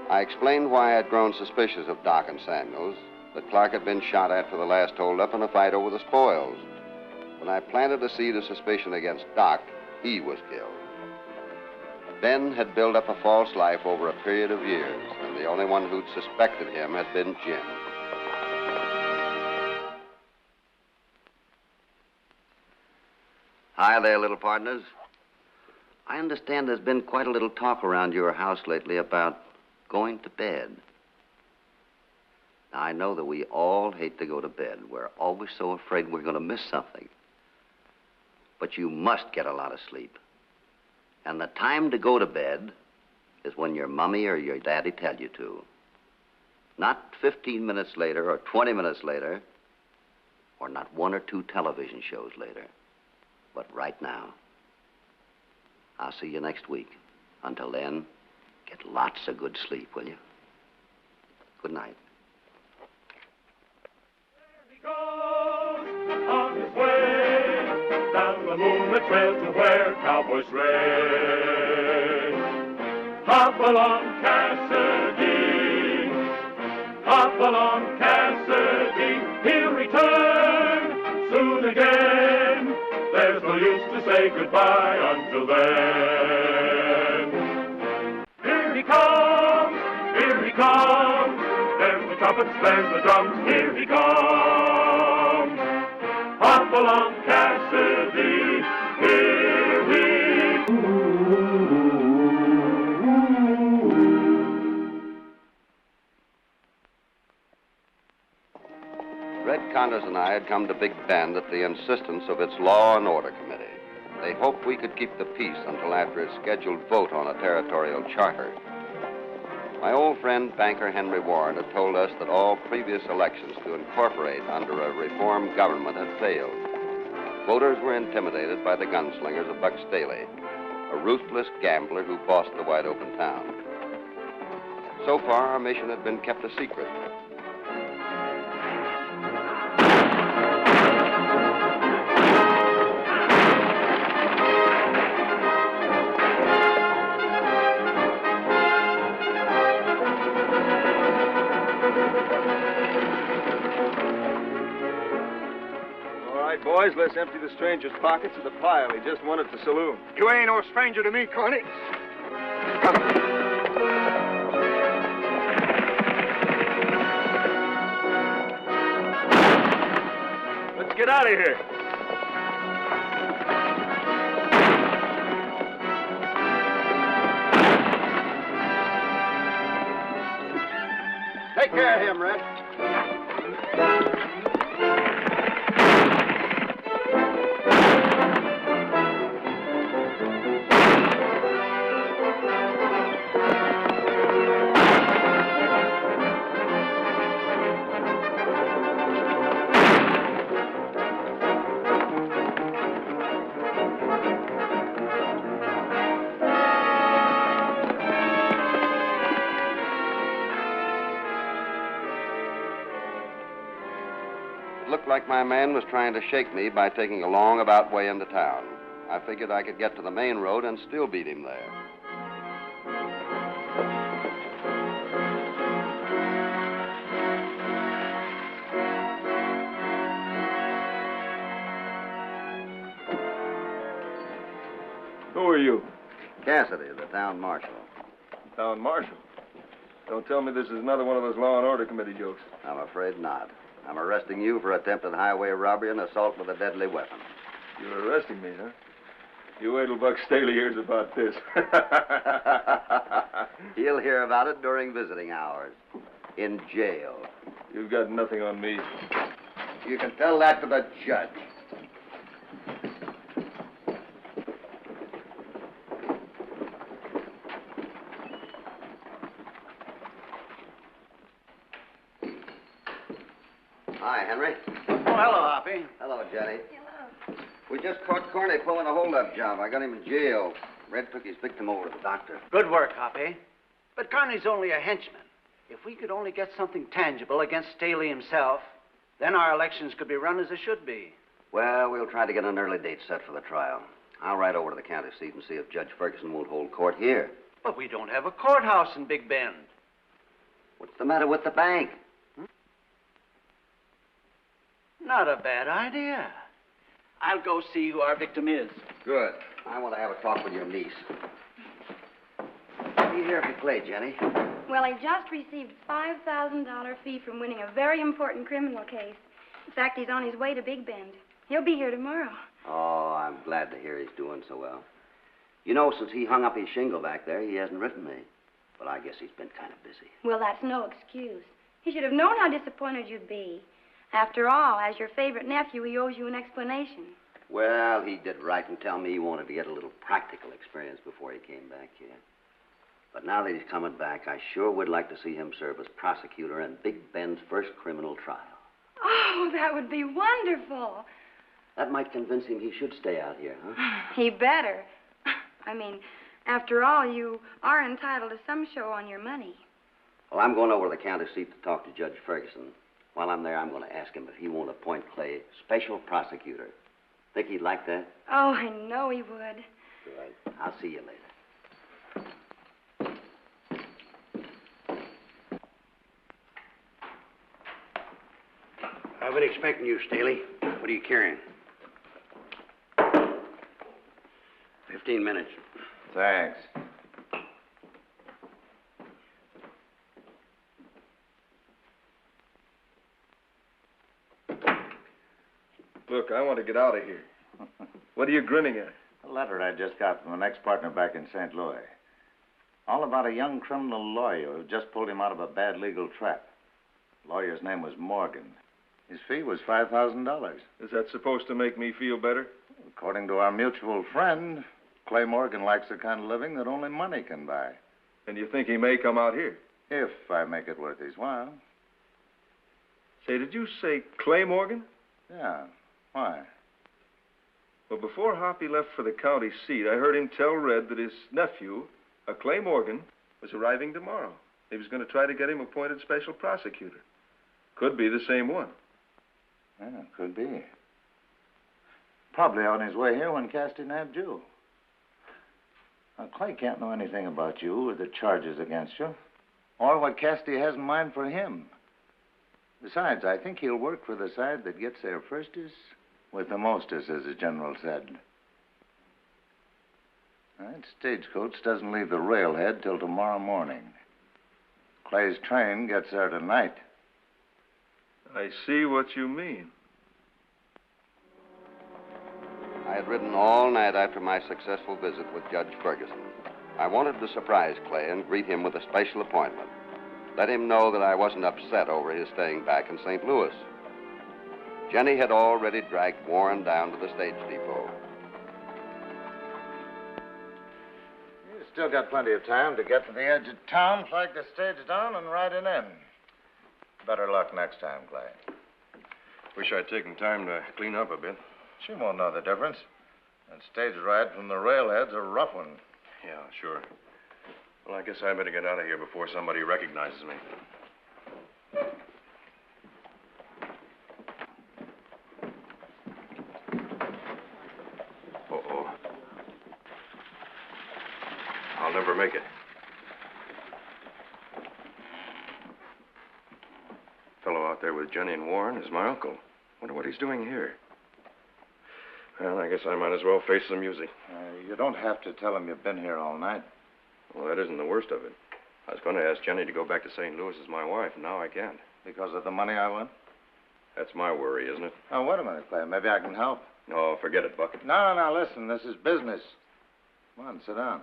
I explained why I had grown suspicious of Doc and Samuels, that Clark had been shot after the last holdup in a fight over the spoils. When I planted a seed of suspicion against Doc, he was killed. Ben had built up a false life over a period of years, and the only one who'd suspected him had been Jim. Hi there, little partners. I understand there's been quite a little talk around your house lately about going to bed. Now, I know that we all hate to go to bed. We're always so afraid we're going to miss something. But you must get a lot of sleep. And the time to go to bed is when your mommy or your daddy tell you to. Not 15 minutes later or 20 minutes later, or not 1 or 2 television shows later. But right now. I'll see you next week. Until then, get lots of good sleep, will you? Good night. There we go. the moonlit trail to where cowboys race. Hopalong Cassidy, Hopalong Cassidy, he'll return soon again. There's no use to say goodbye until then. Here he comes, here he comes. There's the trumpets, there's the drums, here he comes. Hopalong Cassidy, here he Red Condors and I had come to Big Bend at the insistence of its Law and Order Committee. They hoped we could keep the peace until after its scheduled vote on a territorial charter. My old friend, banker Henry Warren, had told us that all previous elections to incorporate under a reform government had failed. Voters were intimidated by the gunslingers of Buck Staley, a ruthless gambler who bossed the wide-open town. So far, our mission had been kept a secret. Boys, let's empty the stranger's pockets of the pile he just won at the saloon. You ain't no stranger to me, Connie. Let's get out of here. Take care of him, Red. Like my man was trying to shake me by taking a long about way into town. I figured I could get to the main road and still beat him there. Who are you? Cassidy, the town marshal. Town marshal? Don't tell me this is another one of those Law and Order Committee jokes. I'm afraid not. I'm arresting you for attempted highway robbery and assault with a deadly weapon. You're arresting me, huh? You wait till Buck Staley hears about this. He'll hear about it during visiting hours. In jail. You've got nothing on me. You can tell that to the judge. Hi, Henry. Oh, hello, Hoppy. Hello, Jenny. Hello. We just caught Corney pulling a hold-up job. I got him in jail. Red took his victim over to the doctor. Good work, Hoppy. But Carney's only a henchman. If we could only get something tangible against Staley himself, then our elections could be run as they should be. Well, we'll try to get an early date set for the trial. I'll ride over to the county seat and see if Judge Ferguson won't hold court here. But we don't have a courthouse in Big Bend. What's the matter with the bank? Not a bad idea. I'll go see who our victim is. Good. I want to have a talk with your niece. What do you hear if you play, Jenny? Well, he just received a $5,000 fee from winning a very important criminal case. In fact, he's on his way to Big Bend. He'll be here tomorrow. Oh, I'm glad to hear he's doing so well. You know, since he hung up his shingle back there, he hasn't written me. But I guess he's been kind of busy. Well, that's no excuse. He should have known how disappointed you'd be. After all, as your favorite nephew, he owes you an explanation. Well, he did write and tell me he wanted to get a little practical experience before he came back here. But now that he's coming back, I sure would like to see him serve as prosecutor in Big Ben's first criminal trial. Oh, that would be wonderful. That might convince him he should stay out here, huh? He better. I mean, after all, you are entitled to some show on your money. Well, I'm going over to the county seat to talk to Judge Ferguson. While I'm there, I'm going to ask him if he won't appoint Clay special prosecutor. Think he'd like that? Oh, I know he would. Good. I'll see you later. I've been expecting you, Staley. What are you carrying? 15 minutes. Thanks. Look, I want to get out of here. What are you grinning at? A letter I just got from an ex-partner back in St. Louis. All about a young criminal lawyer who just pulled him out of a bad legal trap. The lawyer's name was Morgan. His fee was $5,000. Is that supposed to make me feel better? According to our mutual friend, Clay Morgan likes the kind of living that only money can buy. And you think he may come out here? If I make it worth his while. Say, did you say Clay Morgan? Yeah. Why? Well, before Hoppy left for the county seat, I heard him tell Red that his nephew, Clay Morgan, was arriving tomorrow. He was going to try to get him appointed special prosecutor. Could be the same one. Yeah, could be. Probably on his way here when Cassidy nabbed you. Now, Clay can't know anything about you or the charges against you, or what Cassidy has in mind for him. Besides, I think he'll work for the side that gets there firstest with the mostest, as the general said. That stagecoach doesn't leave the railhead till tomorrow morning. Clay's train gets there tonight. I see what you mean. I had ridden all night after my successful visit with Judge Ferguson. I wanted to surprise Clay and greet him with a special appointment. Let him know that I wasn't upset over his staying back in St. Louis. Jenny had already dragged Warren down to the stage depot. You still got plenty of time to get to the edge of town, flag the stage down, and ride it in. Better luck next time, Clay. Wish I'd taken time to clean up a bit. She won't know the difference. That stage ride from the railhead's a rough one. Yeah, sure. Well, I guess I better get out of here before somebody recognizes me. Uh-oh. I'll never make it. Fellow out there with Jenny and Warren is my uncle. Wonder what he's doing here. Well, I guess I might as well face the music. You don't have to tell him you've been here all night. Well, that isn't the worst of it. I was going to ask Jenny to go back to St. Louis as my wife, and now I can't. Because of the money I won? That's my worry, isn't it? Oh, wait a minute, Clay. Maybe I can help. No, forget it, Buck. No, listen. This is business. Come on, sit down.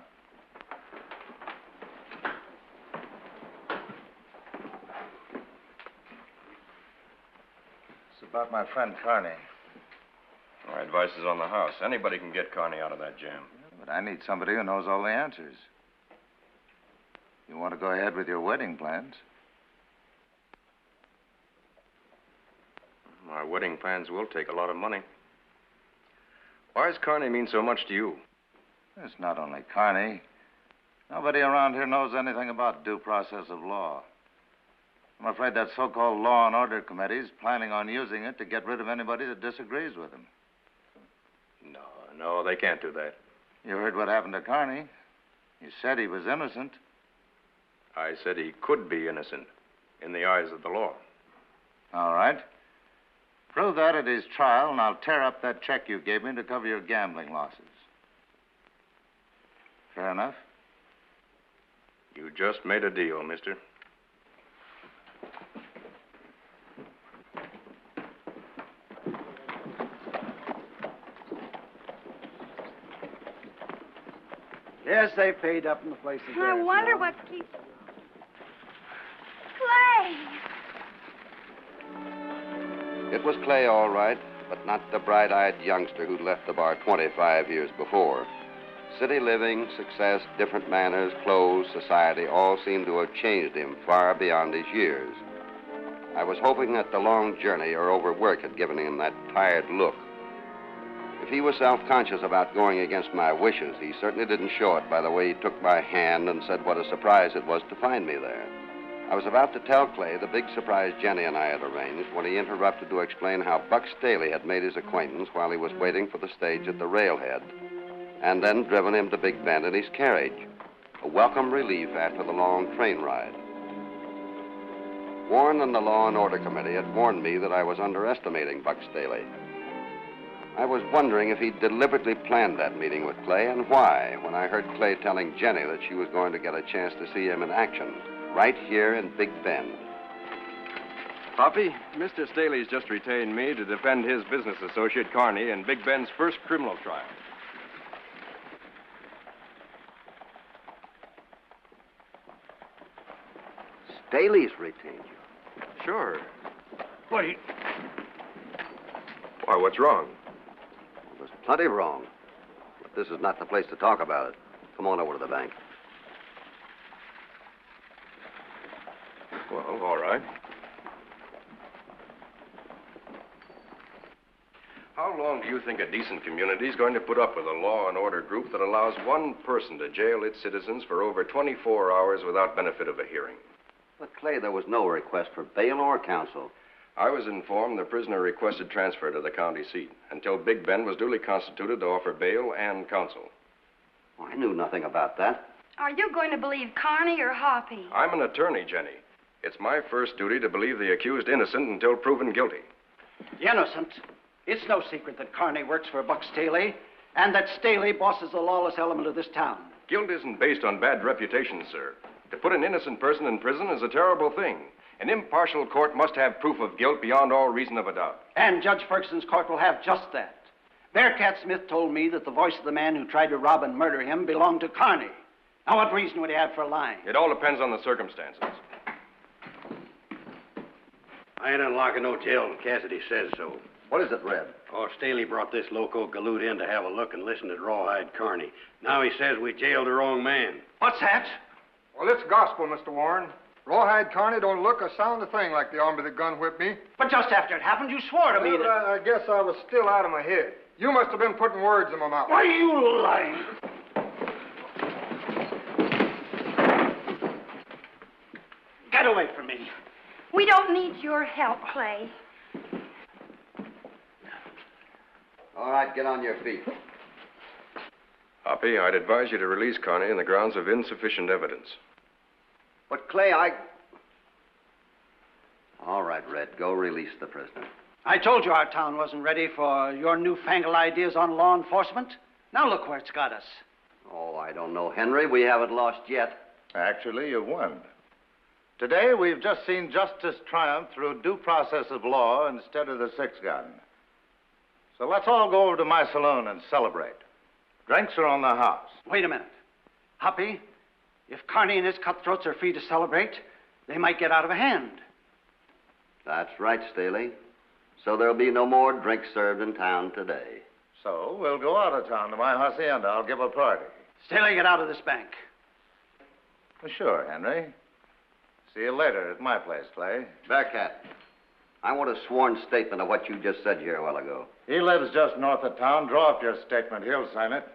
It's about my friend Carney. My advice is on the house. Anybody can get Carney out of that jam. But I need somebody who knows all the answers. You want to go ahead with your wedding plans? My wedding plans will take a lot of money. Why does Carney mean so much to you? It's not only Carney. Nobody around here knows anything about due process of law. I'm afraid that so-called law and order committee's planning on using it to get rid of anybody that disagrees with them. No, they can't do that. You heard what happened to Carney. You said he was innocent. I said he could be innocent in the eyes of the law. All right. Prove that at his trial, and I'll tear up that check you gave me to cover your gambling losses. Fair enough? You just made a deal, mister. Yes, they paid up in the place of I theirs wonder now. what keeps... Clay! It was Clay, all right, but not the bright-eyed youngster who'd left the bar 25 years before. City living, success, different manners, clothes, society, all seemed to have changed him far beyond his years. I was hoping that the long journey or overwork had given him that tired look. If he was self-conscious about going against my wishes, he certainly didn't show it by the way he took my hand and said what a surprise it was to find me there. I was about to tell Clay the big surprise Jenny and I had arranged when he interrupted to explain how Buck Staley had made his acquaintance while he was waiting for the stage at the railhead, and then driven him to Big Bend in his carriage, a welcome relief after the long train ride. Warren and the Law and Order Committee had warned me that I was underestimating Buck Staley. I was wondering if he'd deliberately planned that meeting with Clay and why, when I heard Clay telling Jenny that she was going to get a chance to see him in action, right here in Big Bend. Hoppy, Mr. Staley's just retained me to defend his business associate, Carney, in Big Ben's first criminal trial. Staley's retained you? Sure. Why, what's wrong? There's plenty wrong. But this is not the place to talk about it. Come on over to the bank. Well, all right. How long do you think a decent community is going to put up with a law and order group that allows one person to jail its citizens for over 24 hours without benefit of a hearing? But, Clay, there was no request for bail or counsel. I was informed the prisoner requested transfer to the county seat until Big Ben was duly constituted to offer bail and counsel. Well, I knew nothing about that. Are you going to believe Carney or Hoppy? I'm an attorney, Jenny. It's my first duty to believe the accused innocent until proven guilty. Innocent? It's no secret that Carney works for Buck Staley and that Staley bosses the lawless element of this town. Guilt isn't based on bad reputation, sir. To put an innocent person in prison is a terrible thing. An impartial court must have proof of guilt beyond all reason of a doubt. And Judge Ferguson's court will have just that. Bearcat Smith told me that the voice of the man who tried to rob and murder him belonged to Carney. Now, what reason would he have for lying? It all depends on the circumstances. I ain't unlocking no jail, and Cassidy says so. What is it, Red? Oh, Staley brought this loco galoot in to have a look and listen to Rawhide Carney. Now he says we jailed the wrong man. What's that? Well, it's gospel, Mr. Warren. Rawhide Carney don't look or sound a thing like the hombre that gun whipped me. But just after it happened, you swore to me that... I guess I was still out of my head. You must have been putting words in my mouth. Why, you lying? Get away from me. We don't need your help, Clay. All right, get on your feet. Hoppy, I'd advise you to release Carney on the grounds of insufficient evidence. But, Clay, All right, Red, go release the prisoner. I told you our town wasn't ready for your newfangled ideas on law enforcement. Now look where it's got us. Oh, I don't know, Henry. We haven't lost yet. Actually, you've won. Today, we've just seen justice triumph through due process of law instead of the six-gun. So let's all go over to my saloon and celebrate. Drinks are on the house. Wait a minute. Hoppy, if Carney and his cutthroats are free to celebrate, they might get out of hand. That's right, Staley. So there'll be no more drinks served in town today. So we'll go out of town to my hacienda. I'll give a party. Staley, get out of this bank. Well, sure, Henry. See you later at my place, Clay. Bearcat, I want a sworn statement of what you just said here a while ago. He lives just north of town. Draw up your statement. He'll sign it.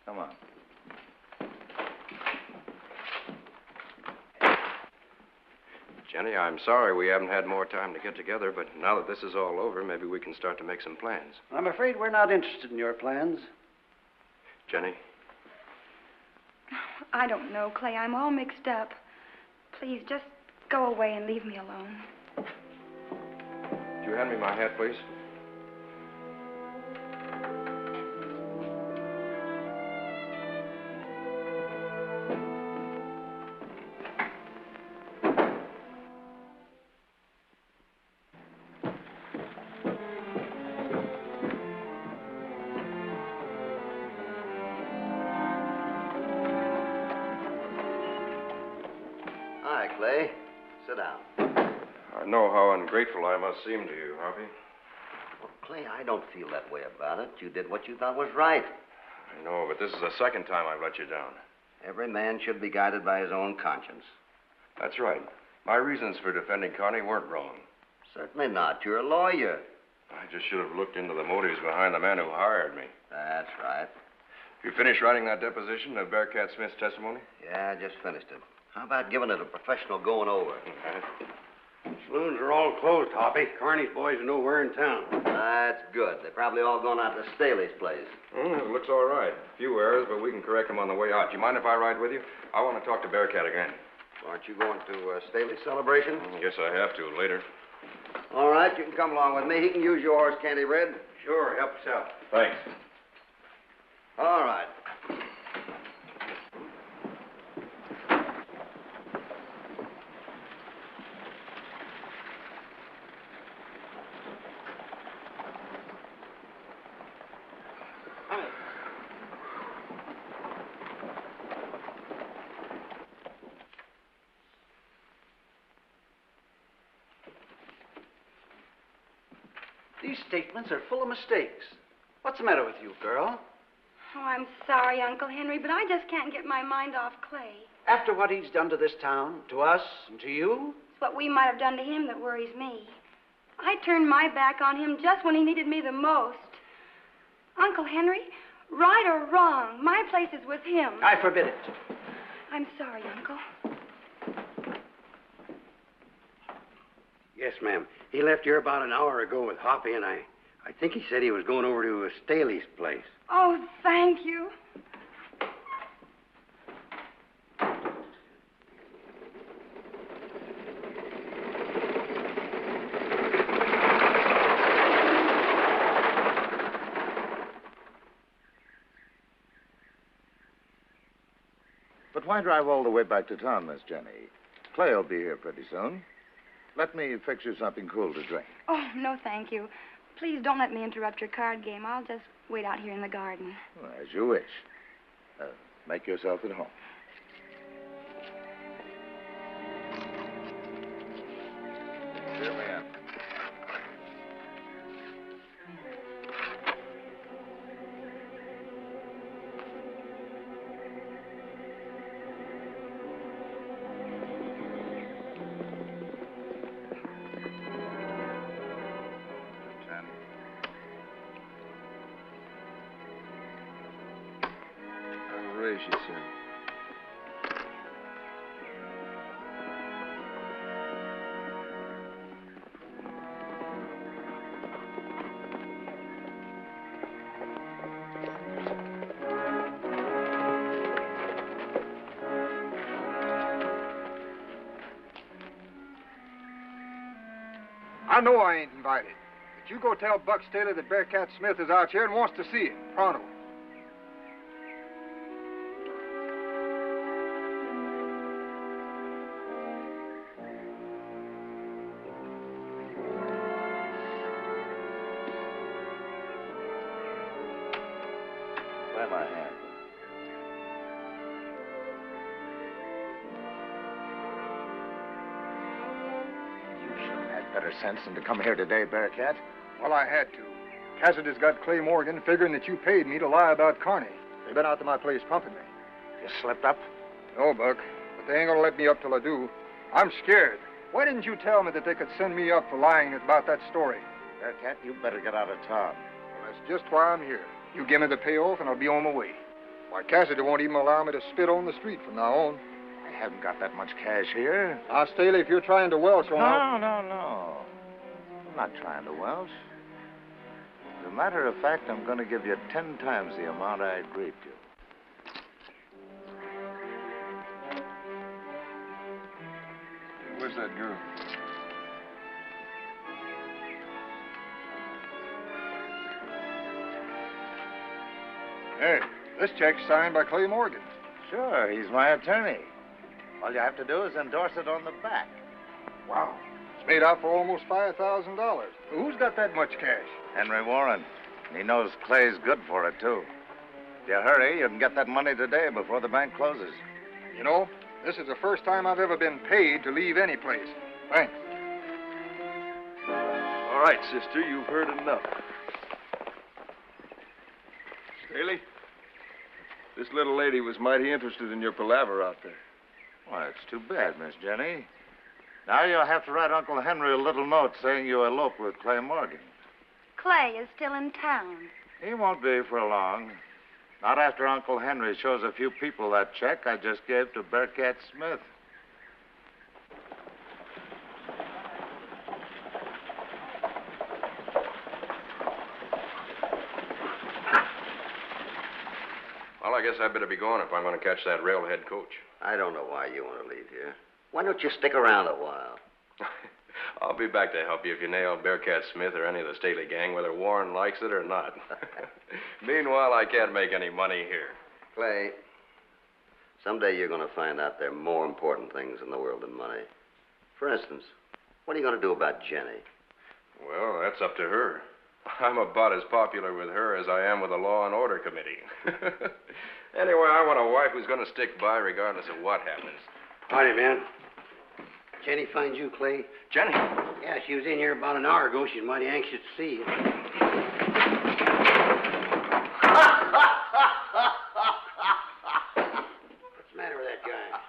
Come on. Jenny, I'm sorry we haven't had more time to get together, but now that this is all over, maybe we can start to make some plans. I'm afraid we're not interested in your plans. Jenny? I don't know, Clay. I'm all mixed up. Please, just go away and leave me alone. Would you hand me my hat, please? Hi, Clay. Sit down. I know how ungrateful I must seem to you, Hoppy. Well, Clay, I don't feel that way about it. You did what you thought was right. I know, but this is the second time I've let you down. Every man should be guided by his own conscience. That's right. My reasons for defending Carney weren't wrong. Certainly not. You're a lawyer. I just should have looked into the motives behind the man who hired me. That's right. You finished writing that deposition of Bearcat Smith's testimony? Yeah, I just finished it. How about giving it a professional going over? Saloons are all closed, Hoppy. Carney's boys are nowhere in town. That's good. They're probably all gone out to Staley's place. It looks all right. A few errors, but we can correct them on the way out. Do you mind if I ride with you? I want to talk to Bearcat again. Aren't you going to Staley's celebration? Guess I have to later. All right, you can come along with me. He can use your horse, can't he, Red? Sure, help us out. Thanks. All right. These statements are full of mistakes. What's the matter with you, girl? Oh, I'm sorry, Uncle Henry, but I just can't get my mind off Clay. After what he's done to this town, to us, and to you? It's what we might have done to him that worries me. I turned my back on him just when he needed me the most. Uncle Henry, right or wrong, my place is with him. I forbid it. I'm sorry, Uncle. Yes, ma'am. He left here about an hour ago with Hoppy, and I think he said he was going over to Staley's place. Oh, thank you. But why drive all the way back to town, Miss Jenny? Clay will be here pretty soon. Let me fix you something cool to drink. Oh, no, thank you. Please don't let me interrupt your card game. I'll just wait out here in the garden. Well, as you wish. Make yourself at home. Here we are. She said. I know I ain't invited. But you go tell Buck Staley that Bearcat Smith is out here and wants to see him. Pronto. My hand. You should have had better sense than to come here today, Bearcat. Well, I had to. Cassidy's got Clay Morgan figuring that you paid me to lie about Carney. They've been out to my place pumping me. You slipped up? No, Buck. But they ain't gonna let me up till I do. I'm scared. Why didn't you tell me that they could send me up for lying about that story? Bearcat, you better get out of town. Well, that's just why I'm here. You give me the payoff and I'll be on my way. Why, Cassidy won't even allow me to spit on the street from now on. I haven't got that much cash here. Now, Staley, if you're trying to welch on... No. I'm not trying to welch. As a matter of fact, I'm going to give you 10 times the amount I agreed to. Where's that girl? Hey, this check's signed by Clay Morgan. Sure, he's my attorney. All you have to do is endorse it on the back. Wow. It's made out for almost $5,000. Who's got that much cash? Henry Warren. He knows Clay's good for it, too. If you hurry, you can get that money today before the bank closes. You know, this is the first time I've ever been paid to leave any place. Thanks. All right, sister, you've heard enough. Staley, this little lady was mighty interested in your palaver out there. Well, it's too bad, Miss Jenny. Now you'll have to write Uncle Henry a little note saying you eloped with Clay Morgan. Clay is still in town. He won't be for long. Not after Uncle Henry shows a few people that check I just gave to Bearcat Smith. I guess I'd better be going if I'm going to catch that railhead coach. I don't know why you want to leave here. Why don't you stick around a while? I'll be back to help you if you nail Bearcat Smith or any of the Staley gang, whether Warren likes it or not. Meanwhile, I can't make any money here. Clay, someday you're going to find out there are more important things in the world than money. For instance, what are you going to do about Jenny? Well, that's up to her. I'm about as popular with her as I am with the Law and Order Committee. Anyway, I want a wife who's going to stick by regardless of what happens. Howdy, man. Jenny finds you, Clay? Jenny? Yeah, she was in here about an hour ago. She's mighty anxious to see you. What's the matter with that guy?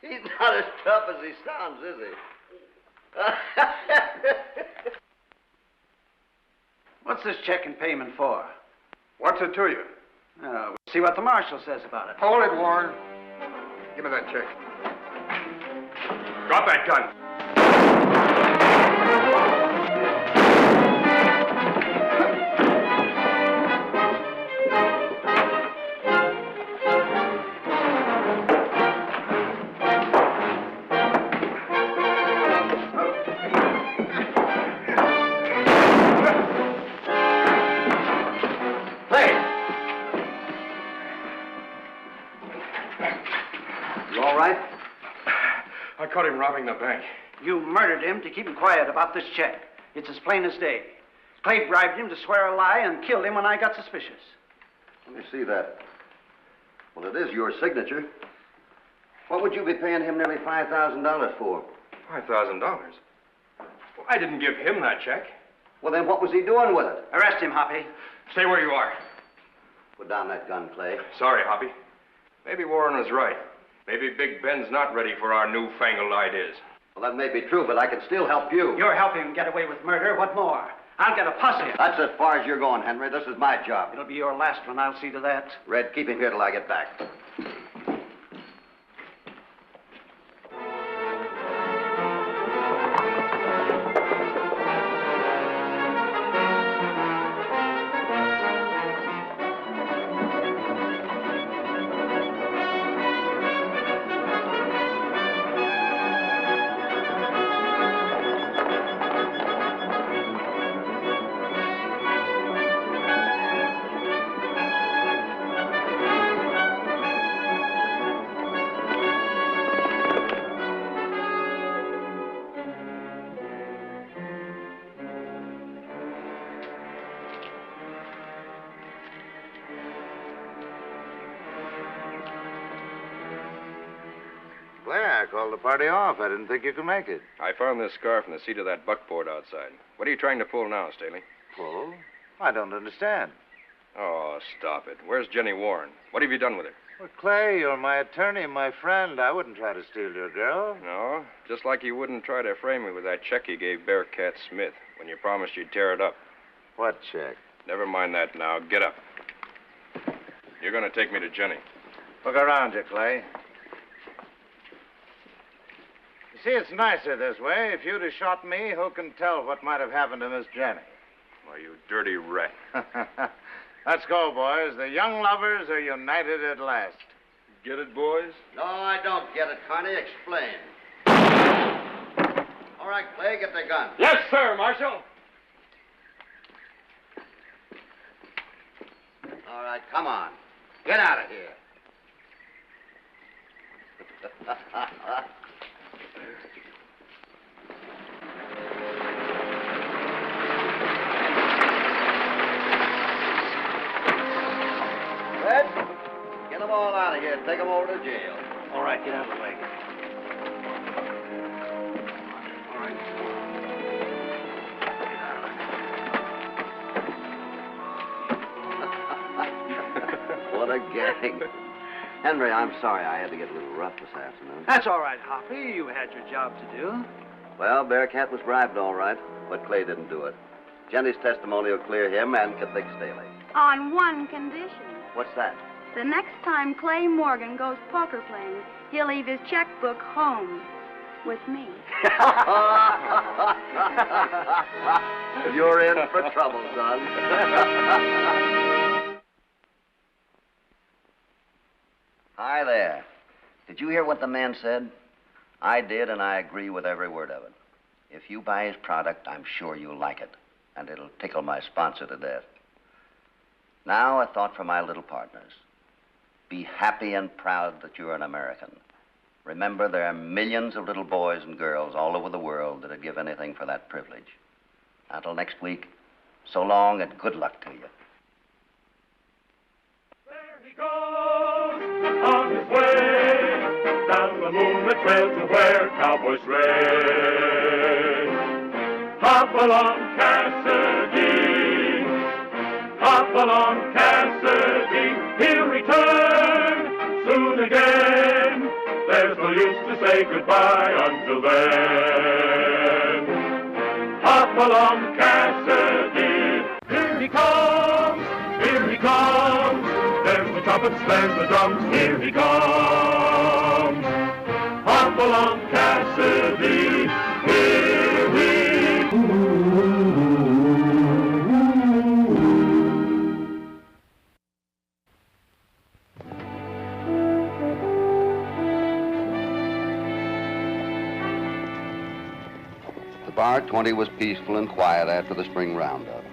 He's not as tough as he sounds, is he? What's this check and payment for? What's it to you? We'll see what the marshal says about it. Hold it, Warren. Give me that check. Drop that gun. I caught him robbing the bank. You murdered him to keep him quiet about this check. It's as plain as day. Clay bribed him to swear a lie and killed him when I got suspicious. Let me see that. Well, it is your signature. What would you be paying him nearly $5,000 for? $5,000? Well, I didn't give him that check. Well, then what was he doing with it? Arrest him, Hoppy. Stay where you are. Put down that gun, Clay. Sorry, Hoppy. Maybe Warren was right. Maybe Big Ben's not ready for our newfangled ideas. Well, that may be true, but I can still help you. You're helping him get away with murder. What more? I'll get a posse. That's as far as you're going, Henry. This is my job. It'll be your last one. I'll see to that. Red, keep him here till I get back. I called the party off. I didn't think you could make it. I found this scarf in the seat of that buckboard outside. What are you trying to pull now, Staley? Pull? I don't understand. Oh, stop it. Where's Jenny Warren? What have you done with her? Well, Clay, you're my attorney, my friend. I wouldn't try to steal your girl. No, just like you wouldn't try to frame me with that check you gave Bearcat Smith when you promised you'd tear it up. What check? Never mind that now. Get up. You're going to take me to Jenny. Look around you, Clay. You see, it's nicer this way. If you'd have shot me, who can tell what might have happened to Miss Jenny? Why, you dirty rat. Let's go, boys. The young lovers are united at last. Get it, boys? No, I don't get it, Carney. Explain. All right, Clay, get the gun. Yes, sir, Marshal. All right, come on. Get out of here. Red, get them all out of here. Take them over to jail. All right, get out of the way. All right. What a gang. Henry, I'm sorry I had to get a little rough this afternoon. That's all right, Hoppy. You had your job to do. Well, Bearcat was bribed all right, but Clay didn't do it. Jenny's testimony will clear him and convict Staley. On one condition. What's that? The next time Clay Morgan goes poker playing, he'll leave his checkbook home with me. You're in for trouble, son. Hi there. Did you hear what the man said? I did, and I agree with every word of it. If you buy his product, I'm sure you'll like it, and it'll tickle my sponsor to death. Now, a thought for my little partners. Be happy and proud that you're an American. Remember, there are millions of little boys and girls all over the world that'd give anything for that privilege. Until next week, so long and good luck to you. On his way, down the moonlit trail to where cowboys race. Hopalong Cassidy, Hopalong Cassidy, he'll return soon again. There's no use to say goodbye until then. Hopalong Cassidy, here he comes, here he comes. There's the trumpets, there's the drums, here he comes. Hopalong Cassidy, here he comes. The Bar 20 was peaceful and quiet after the spring roundup.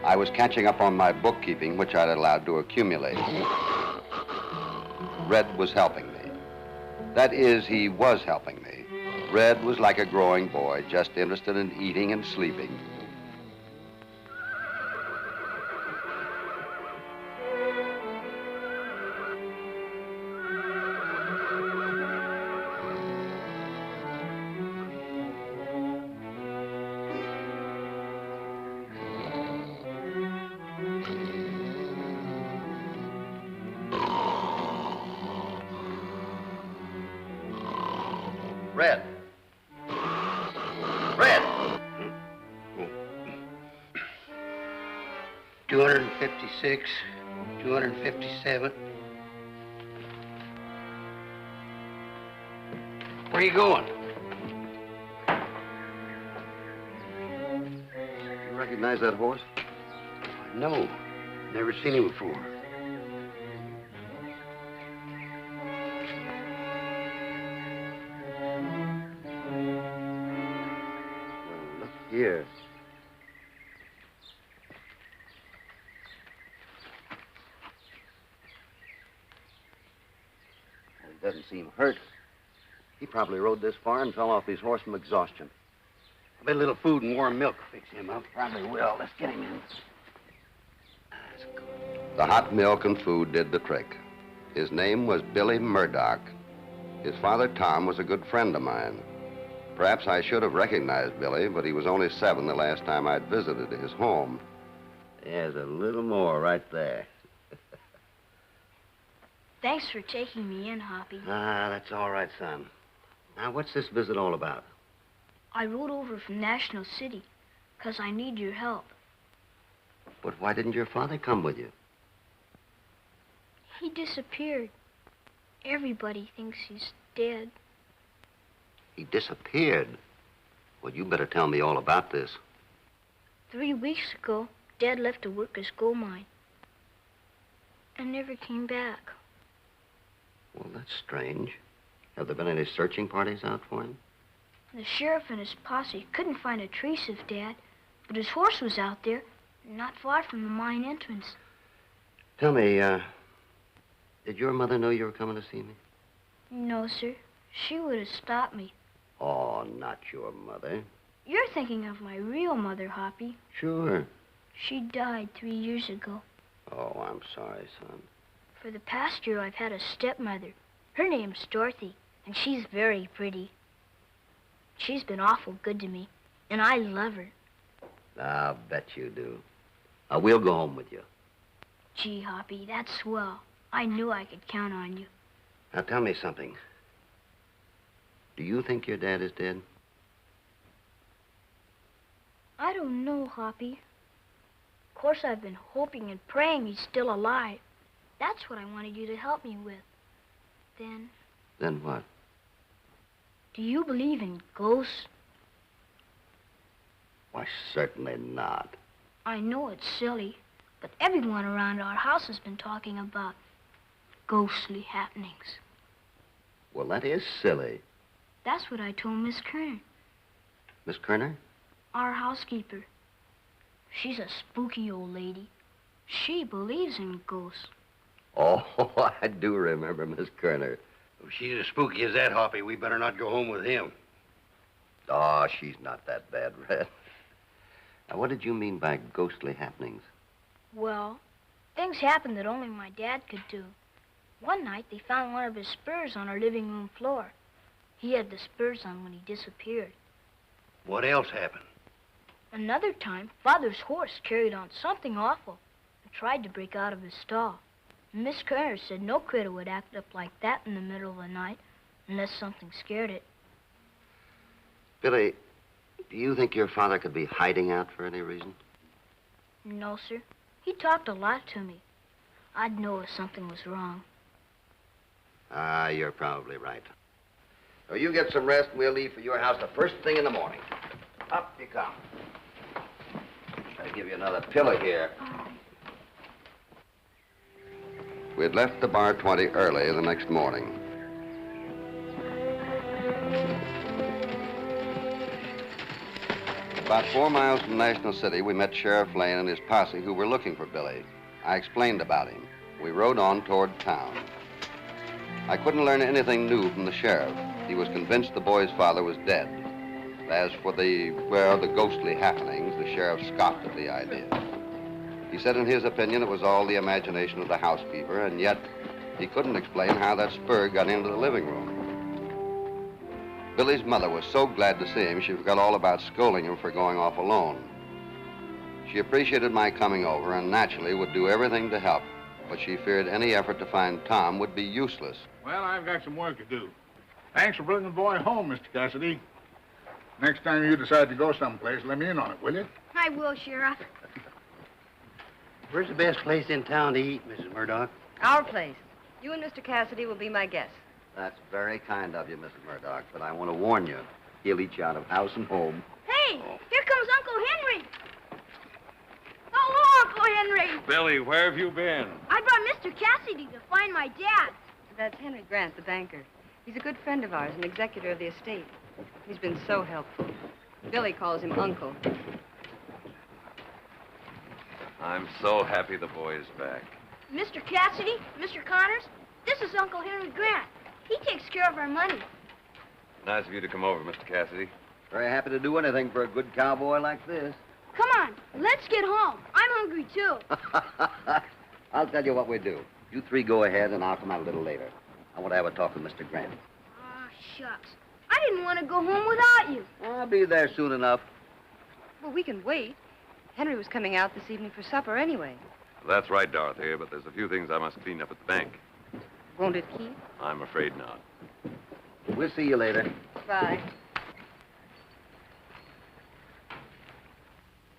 I was catching up on my bookkeeping, which I'd allowed to accumulate. Red was helping me. That is, he was helping me. Red was like a growing boy, just interested in eating and sleeping. Red. Red! 256, 257. Where are you going? You recognize that horse? No, never seen him before. Here. He doesn't seem hurt. He probably rode this far and fell off his horse from exhaustion. I bet a little food and warm milk will fix him up. Probably will. Let's get him in. The hot milk and food did the trick. His name was Billy Murdoch. His father, Tom, was a good friend of mine. Perhaps I should have recognized Billy, but he was only 7 the last time I'd visited his home. There's a little more right there. Thanks for taking me in, Hoppy. Ah, that's all right, son. Now, what's this visit all about? I rode over from National City, 'cause I need your help. But why didn't your father come with you? He disappeared. Everybody thinks he's dead. He disappeared. Well, you better tell me all about this. 3 weeks ago, Dad left to work his gold mine and never came back. Well, that's strange. Have there been any searching parties out for him? The sheriff and his posse couldn't find a trace of Dad, but his horse was out there, not far from the mine entrance. Tell me, did your mother know you were coming to see me? No, sir. She would have stopped me. Oh, not your mother. You're thinking of my real mother, Hoppy. Sure. She died 3 years ago. Oh, I'm sorry, son. For the past year, I've had a stepmother. Her name's Dorothy, and she's very pretty. She's been awful good to me, and I love her. I'll bet you do. We'll go home with you. Gee, Hoppy, that's swell. I knew I could count on you. Now, tell me something. Do you think your dad is dead? I don't know, Hoppy. Of course, I've been hoping and praying he's still alive. That's what I wanted you to help me with. Then... Then what? Do you believe in ghosts? Why, certainly not. I know it's silly, but everyone around our house has been talking about ghostly happenings. Well, that is silly. That's what I told Miss Kerner, Miss Kerner? our housekeeper. She's a spooky old lady. She believes in ghosts. Oh, I do remember Miss Kerner. If she's as spooky as that, Hoppy, we better not go home with him. Oh, she's not that bad, Red. Now, what did you mean by ghostly happenings? Well, things happened that only my dad could do. One night, they found one of his spurs on our living room floor. He had the spurs on when he disappeared. What else happened? Another time, Father's horse carried on something awful and tried to break out of his stall. Miss Kerner said no critter would act up like that in the middle of the night unless something scared it. Billy, do you think your father could be hiding out for any reason? No, sir. He talked a lot to me. I'd know if something was wrong. Ah, you're probably right. So you get some rest and we'll leave for your house the first thing in the morning. Up you come. Try to give you another pillow here. We had left the bar 20 early the next morning. About 4 miles from National City, we met Sheriff Lane and his posse who were looking for Billy. I explained about him. We rode on toward town. I couldn't learn anything new from the sheriff. He was convinced the boy's father was dead. As for the ghostly happenings, the sheriff scoffed at the idea. He said in his opinion it was all the imagination of the housekeeper, and yet he couldn't explain how that spur got into the living room. Billy's mother was so glad to see him, she forgot all about scolding him for going off alone. She appreciated my coming over and naturally would do everything to help, but she feared any effort to find Tom would be useless. Well, I've got some work to do. Thanks for bringing the boy home, Mr. Cassidy. Next time you decide to go someplace, let me in on it, will you? I will, Sheriff. Where's the best place in town to eat, Mrs. Murdoch? Our place. You and Mr. Cassidy will be my guests. That's very kind of you, Mrs. Murdoch, but I want to warn you. He'll eat you out of house and home. Hey, here comes Uncle Henry. Hello, Uncle Henry. Billy, where have you been? I brought Mr. Cassidy to find my dad. That's Henry Grant, the banker. He's a good friend of ours, an executor of the estate. He's been so helpful. Billy calls him Uncle. I'm so happy the boy is back. Mr. Cassidy, Mr. Connors, this is Uncle Henry Grant. He takes care of our money. Nice of you to come over, Mr. Cassidy. Very happy to do anything for a good cowboy like this. Come on, let's get home. I'm hungry, too. I'll tell you what we do. You three go ahead, and I'll come out a little later. I want to have a talk with Mr. Grant. Ah, shucks. I didn't want to go home without you. I'll be there soon enough. Well, we can wait. Henry was coming out this evening for supper anyway. That's right, Dorothy, but there's a few things I must clean up at the bank. Won't it keep? I'm afraid not. We'll see you later. Bye.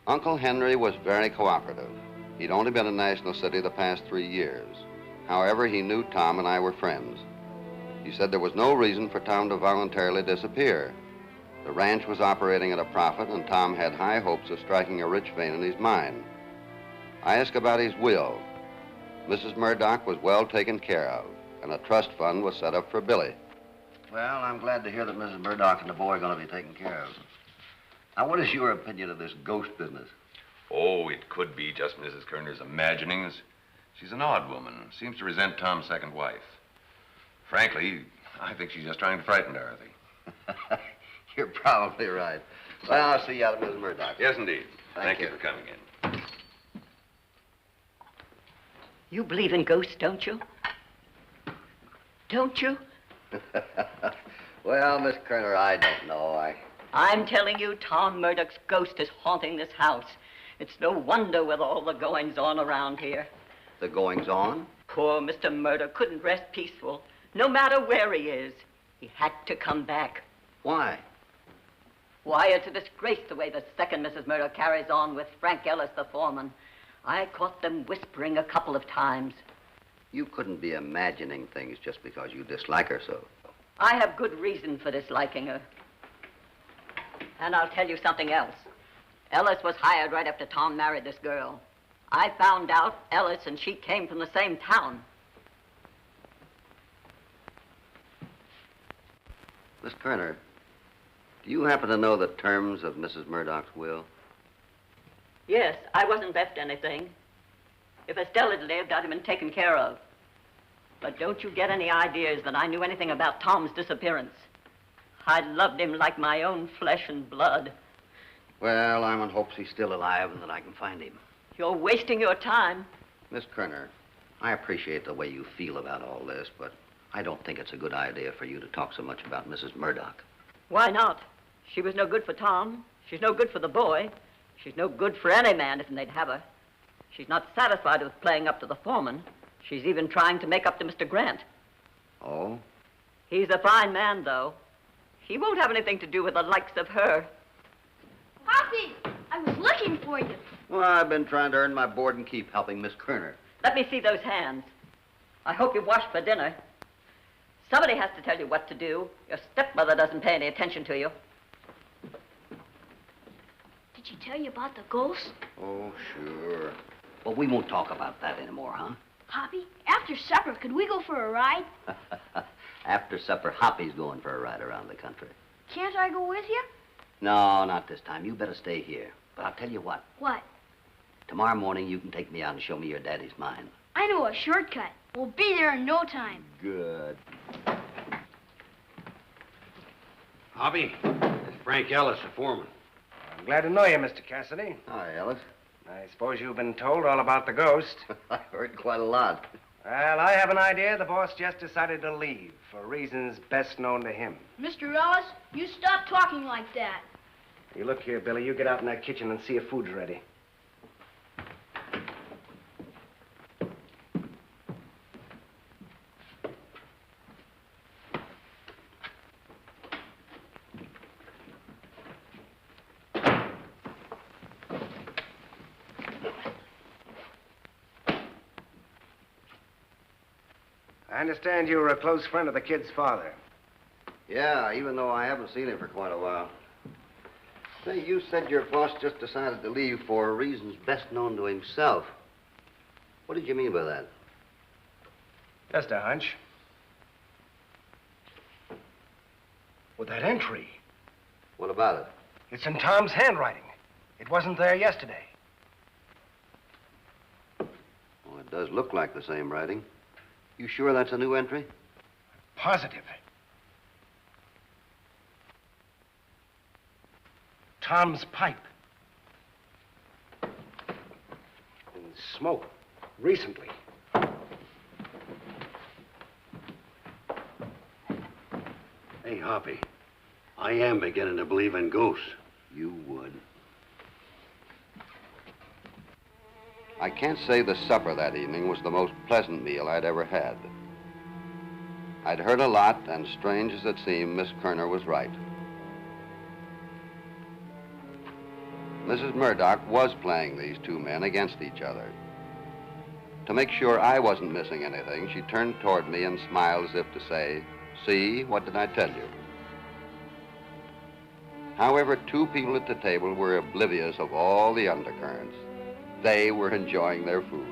Uncle Henry was very cooperative. He'd only been in National City the past 3 years. However, he knew Tom and I were friends. He said there was no reason for Tom to voluntarily disappear. The ranch was operating at a profit, and Tom had high hopes of striking a rich vein in his mine. I asked about his will. Mrs. Murdoch was well taken care of, and a trust fund was set up for Billy. Well, I'm glad to hear that Mrs. Murdoch and the boy are going to be taken care of. Now, what is your opinion of this ghost business? Oh, it could be just Mrs. Kerner's imaginings. She's an odd woman. Seems to resent Tom's second wife. Frankly, I think she's just trying to frighten Dorothy. You're probably right. Well, I'll see you out at Mrs. Murdoch. Yes, indeed. Thank you you for coming in. You believe in ghosts, don't you? Don't you? Well, Miss Kerner, I don't know. I'm telling you, Tom Murdoch's ghost is haunting this house. It's no wonder with all the goings-on around here. The goings-on? Poor Mr. Murdoch couldn't rest peaceful, no matter where he is. He had to come back. Why? Why, it's a disgrace the way the second Mrs. Murdoch carries on with Frank Ellis, the foreman. I caught them whispering a couple of times. You couldn't be imagining things just because you dislike her so. I have good reason for disliking her. And I'll tell you something else. Ellis was hired right after Tom married this girl. I found out Ellis and she came from the same town. Miss Kerner, do you happen to know the terms of Mrs. Murdoch's will? Yes, I wasn't left anything. If Estelle had lived, I'd have been taken care of. But don't you get any ideas that I knew anything about Tom's disappearance. I loved him like my own flesh and blood. Well, I'm in hopes he's still alive and that I can find him. You're wasting your time. Miss Kerner, I appreciate the way you feel about all this, but I don't think it's a good idea for you to talk so much about Mrs. Murdoch. Why not? She was no good for Tom. She's no good for the boy. She's no good for any man if they'd have her. She's not satisfied with playing up to the foreman. She's even trying to make up to Mr. Grant. Oh? He's a fine man, though. He won't have anything to do with the likes of her. Hoppy, I was looking for you. Well, I've been trying to earn my board and keep helping Miss Kerner. Let me see those hands. I hope you've washed for dinner. Somebody has to tell you what to do. Your stepmother doesn't pay any attention to you. Did she tell you about the ghost? Oh, sure. Well, we won't talk about that anymore, huh? Hoppy, after supper, could we go for a ride? After supper, Hoppy's going for a ride around the country. Can't I go with you? No, not this time. You better stay here. But I'll tell you what. What? Tomorrow morning, you can take me out and show me your daddy's mine. I know a shortcut. We'll be there in no time. Good. Hoppy, it's Frank Ellis, the foreman. I'm glad to know you, Mr. Cassidy. Hi, Ellis. I suppose you've been told all about the ghost. I heard quite a lot. Well, I have an idea the boss just decided to leave for reasons best known to him. Mr. Ellis, you stop talking like that. You look here, Billy. You get out in that kitchen and see if food's ready. I understand you were a close friend of the kid's father. Yeah, even though I haven't seen him for quite a while. Say, you said your boss just decided to leave for reasons best known to himself. What did you mean by that? Just a hunch. With that entry. What about it? It's in Tom's handwriting. It wasn't there yesterday. Well, it does look like the same writing. You sure that's a new entry? Positive. Tom's pipe. And smoke. Recently. Hey, Hoppy, I am beginning to believe in ghosts. You would. I can't say the supper that evening was the most pleasant meal I'd ever had. I'd heard a lot, and strange as it seemed, Miss Kerner was right. Mrs. Murdoch was playing these two men against each other. To make sure I wasn't missing anything, she turned toward me and smiled as if to say, "See, what did I tell you?" However, two people at the table were oblivious of all the undercurrents. They were enjoying their food.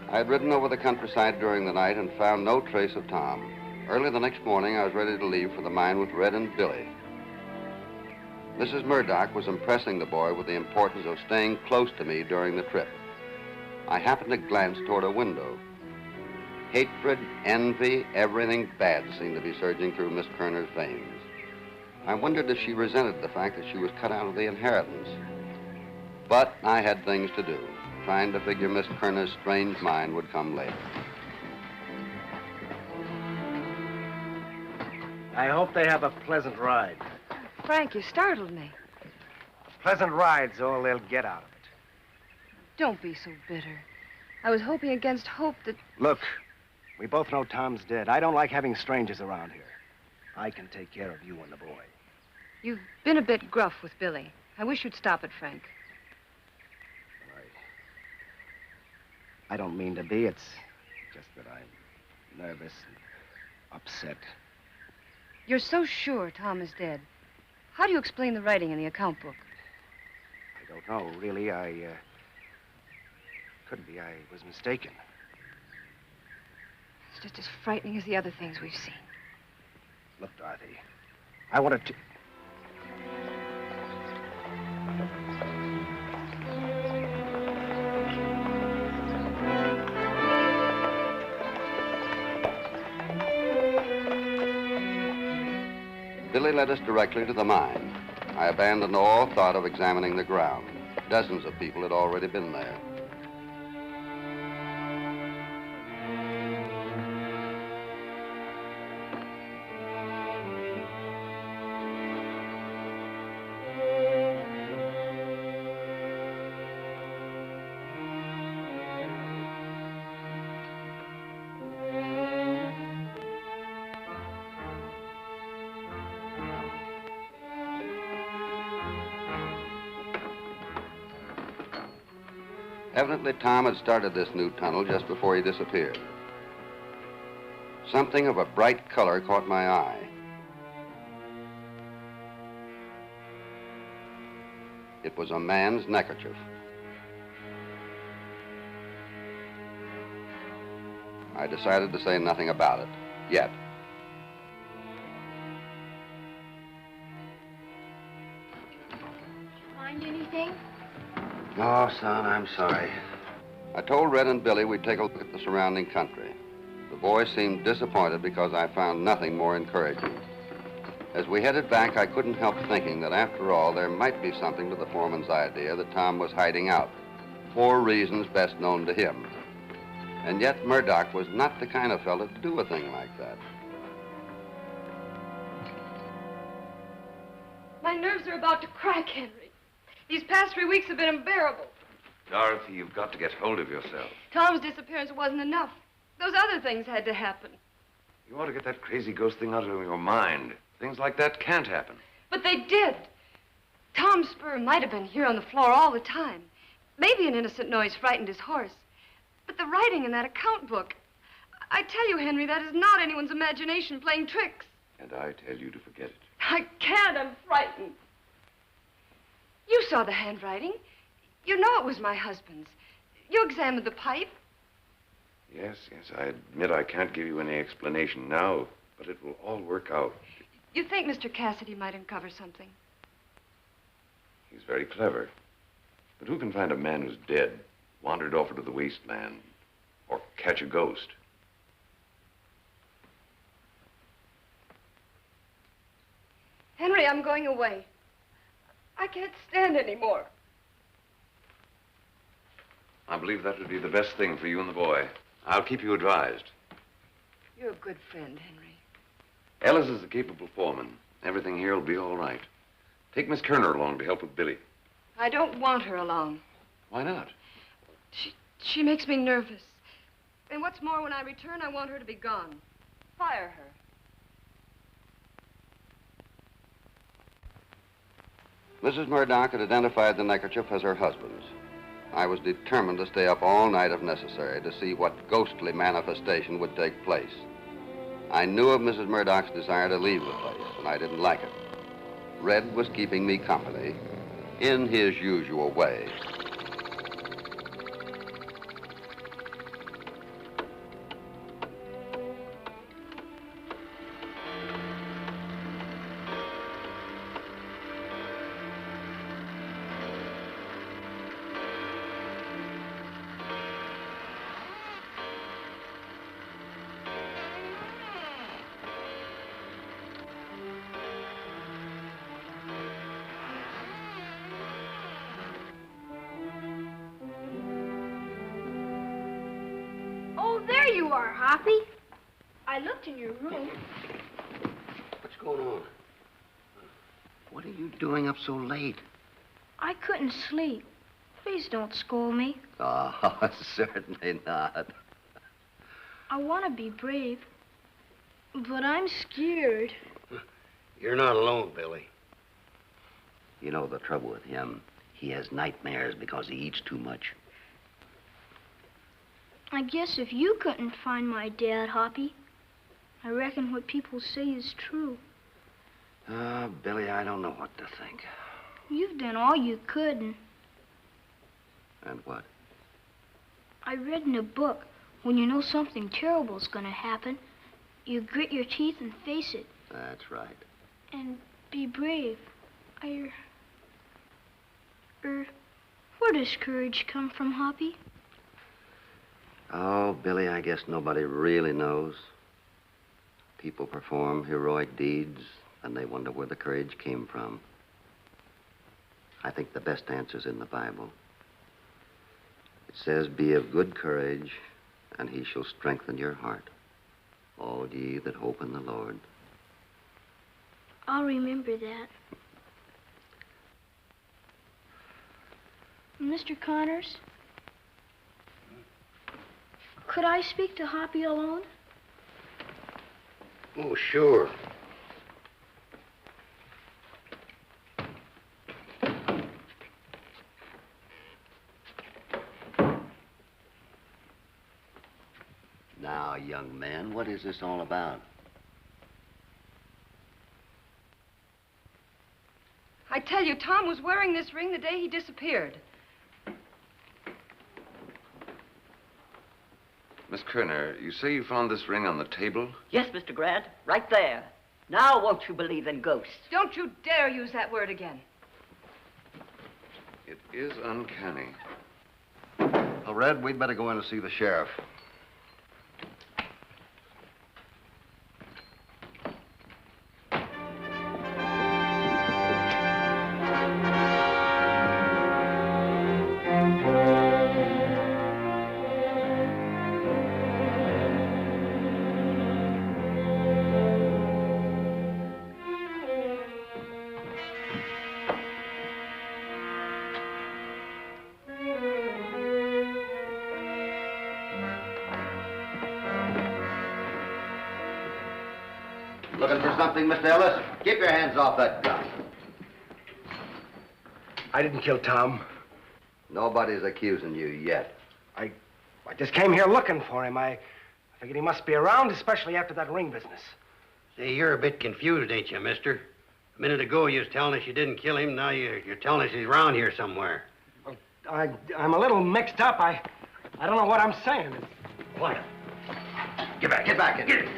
I had ridden over the countryside during the night and found no trace of Tom. Early the next morning, I was ready to leave for the mine with Red and Billy. Mrs. Murdoch was impressing the boy with the importance of staying close to me during the trip. I happened to glance toward a window. Hatred, envy, everything bad seemed to be surging through Miss Kerner's veins. I wondered if she resented the fact that she was cut out of the inheritance. But I had things to do. Trying to figure Miss Kerner's strange mind would come later. I hope they have a pleasant ride. Frank, you startled me. Pleasant ride's all they'll get out of it. Don't be so bitter. I was hoping against hope that... Look, we both know Tom's dead. I don't like having strangers around here. I can take care of you and the boy. You've been a bit gruff with Billy. I wish you'd stop it, Frank. I don't mean to be. It's just that I'm nervous and upset. You're so sure Tom is dead. How do you explain the writing in the account book? I don't know, really. Could be I was mistaken. It's just as frightening as the other things we've seen. Look, Dorothy, I wanted to... Billy led us directly to the mine. I abandoned all thought of examining the ground. Dozens of people had already been there. Evidently, Tom had started this new tunnel just before he disappeared. Something of a bright color caught my eye. It was a man's neckerchief. I decided to say nothing about it, yet. Find anything? No, son, I'm sorry. I told Red and Billy we'd take a look at the surrounding country. The boys seemed disappointed because I found nothing more encouraging. As we headed back, I couldn't help thinking that after all, there might be something to the foreman's idea that Tom was hiding out, for reasons best known to him. And yet Murdoch was not the kind of fellow to do a thing like that. My nerves are about to crack, Henry. These past 3 weeks have been unbearable. Dorothy, you've got to get hold of yourself. Tom's disappearance wasn't enough. Those other things had to happen. You ought to get that crazy ghost thing out of your mind. Things like that can't happen. But they did. Tom's spur might have been here on the floor all the time. Maybe an innocent noise frightened his horse. But the writing in that account book, I tell you, Henry, that is not anyone's imagination playing tricks. And I tell you to forget it. I can't. I'm frightened. You saw the handwriting. You know it was my husband's. You examined the pipe. Yes, I admit I can't give you any explanation now, but it will all work out. You think Mr. Cassidy might uncover something? He's very clever. But who can find a man who's dead, wandered off into the wasteland, or catch a ghost? Henry, I'm going away. I can't stand anymore. I believe that would be the best thing for you and the boy. I'll keep you advised. You're a good friend, Henry. Ellis is a capable foreman. Everything here will be all right. Take Miss Kerner along to help with Billy. I don't want her along. Why not? She makes me nervous. And what's more, when I return, I want her to be gone. Fire her. Mrs. Murdoch had identified the neckerchief as her husband's. I was determined to stay up all night if necessary to see what ghostly manifestation would take place. I knew of Mrs. Murdoch's desire to leave the place, and I didn't like it. Red was keeping me company in his usual way. There you are, Hoppy. I looked in your room. What's going on? What are you doing up so late? I couldn't sleep. Please don't scold me. Oh, certainly not. I want to be brave, but I'm scared. You're not alone, Billy. You know the trouble with him. He has nightmares because he eats too much. I guess if you couldn't find my dad, Hoppy, I reckon what people say is true. Oh, Billy, I don't know what to think. You've done all you could, and And what? I read in a book, when you know something terrible is going to happen, you grit your teeth and face it. That's right. And be brave. Where does courage come from, Hoppy? Oh, Billy, I guess nobody really knows. People perform heroic deeds, and they wonder where the courage came from. I think the best answer's in the Bible. It says, "Be of good courage, and he shall strengthen your heart. All ye that hope in the Lord." I'll remember that. Mr. Connors? Could I speak to Hoppy alone? Oh, sure. Now, young man, what is this all about? I tell you, Tom was wearing this ring the day he disappeared. Miss Kerner, you say you found this ring on the table? Yes, Mr. Grant, right there. Now won't you believe in ghosts? Don't you dare use that word again. It is uncanny. Well, Red, we'd better go in and see the sheriff. Looking for something, Mr. Ellis? Keep your hands off that gun. I didn't kill Tom. Nobody's accusing you yet. I just came here looking for him. I figured he must be around, especially after that ring business. Say, you're a bit confused, ain't you, mister? A minute ago, you was telling us you didn't kill him. Now you're telling us he's around here somewhere. Well, I'm a little mixed up. I don't know what I'm saying. Quiet. Get back in. Get it.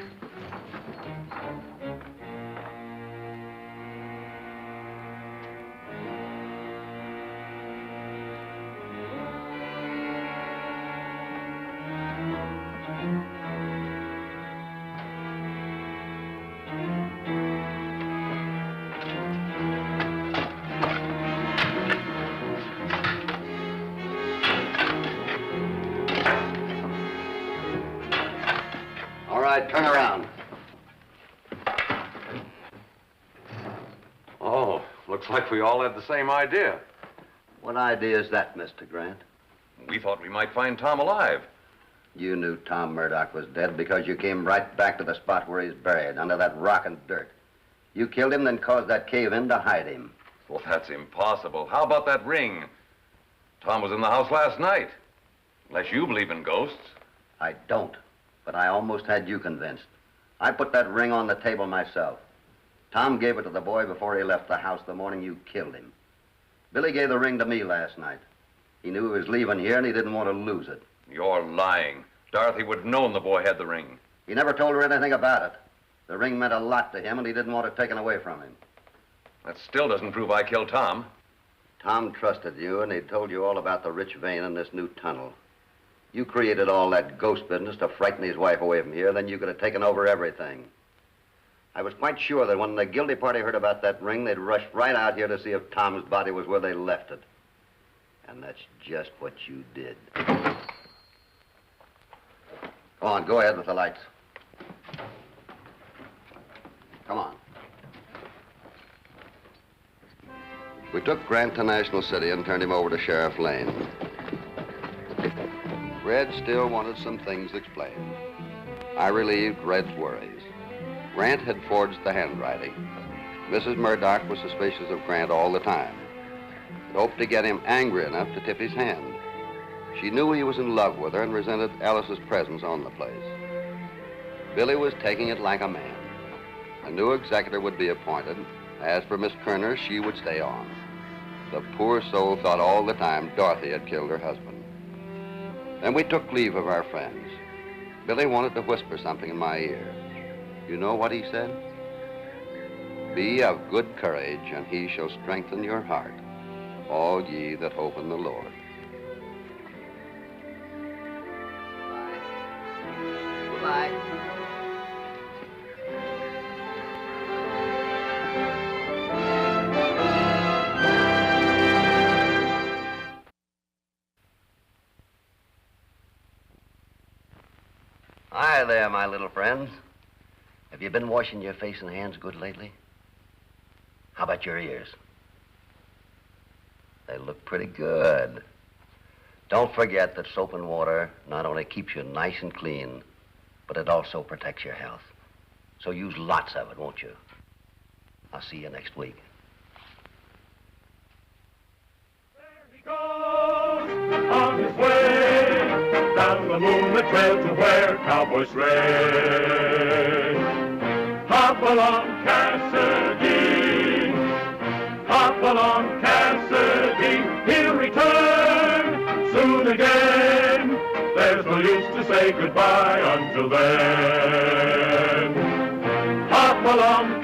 Turn around. Oh, looks like we all had the same idea. What idea is that, Mr. Grant? We thought we might find Tom alive. You knew Tom Murdoch was dead because you came right back to the spot where he's buried, under that rock and dirt. You killed him, then caused that cave-in to hide him. Well, that's impossible. How about that ring? Tom was in the house last night. Unless you believe in ghosts. I don't. But I almost had you convinced. I put that ring on the table myself. Tom gave it to the boy before he left the house the morning you killed him. Billy gave the ring to me last night. He knew he was leaving here and he didn't want to lose it. You're lying. Dorothy would have known the boy had the ring. He never told her anything about it. The ring meant a lot to him and he didn't want it taken away from him. That still doesn't prove I killed Tom. Tom trusted you and he told you all about the rich vein in this new tunnel. You created all that ghost business to frighten his wife away from here, then you could have taken over everything. I was quite sure that when the guilty party heard about that ring, they'd rush right out here to see if Tom's body was where they left it. And that's just what you did. Go on, go ahead with the lights. Come on. We took Grant to National City and turned him over to Sheriff Lane. Red still wanted some things explained. I relieved Red's worries. Grant had forged the handwriting. Mrs. Murdoch was suspicious of Grant all the time. But hoped to get him angry enough to tip his hand. She knew he was in love with her and resented Alice's presence on the place. Billy was taking it like a man. A new executor would be appointed, As for Miss Kerner, she would stay on. The poor soul thought all the time Dorothy had killed her husband. Then we took leave of our friends. Billy wanted to whisper something in my ear. You know what he said? Be of good courage, and he shall strengthen your heart, all ye that hope in the Lord. Goodbye. Hi there, my little friends. Have you been washing your face and hands good lately? How about your ears? They look pretty good. Don't forget that soap and water not only keeps you nice and clean, but it also protects your health. So use lots of it, won't you? I'll see you next week. On his way, down the moonlit trail to where cowboys stray. Hopalong Cassidy, Hopalong Cassidy, he'll return soon again. There's no use to say goodbye until then. Hopalong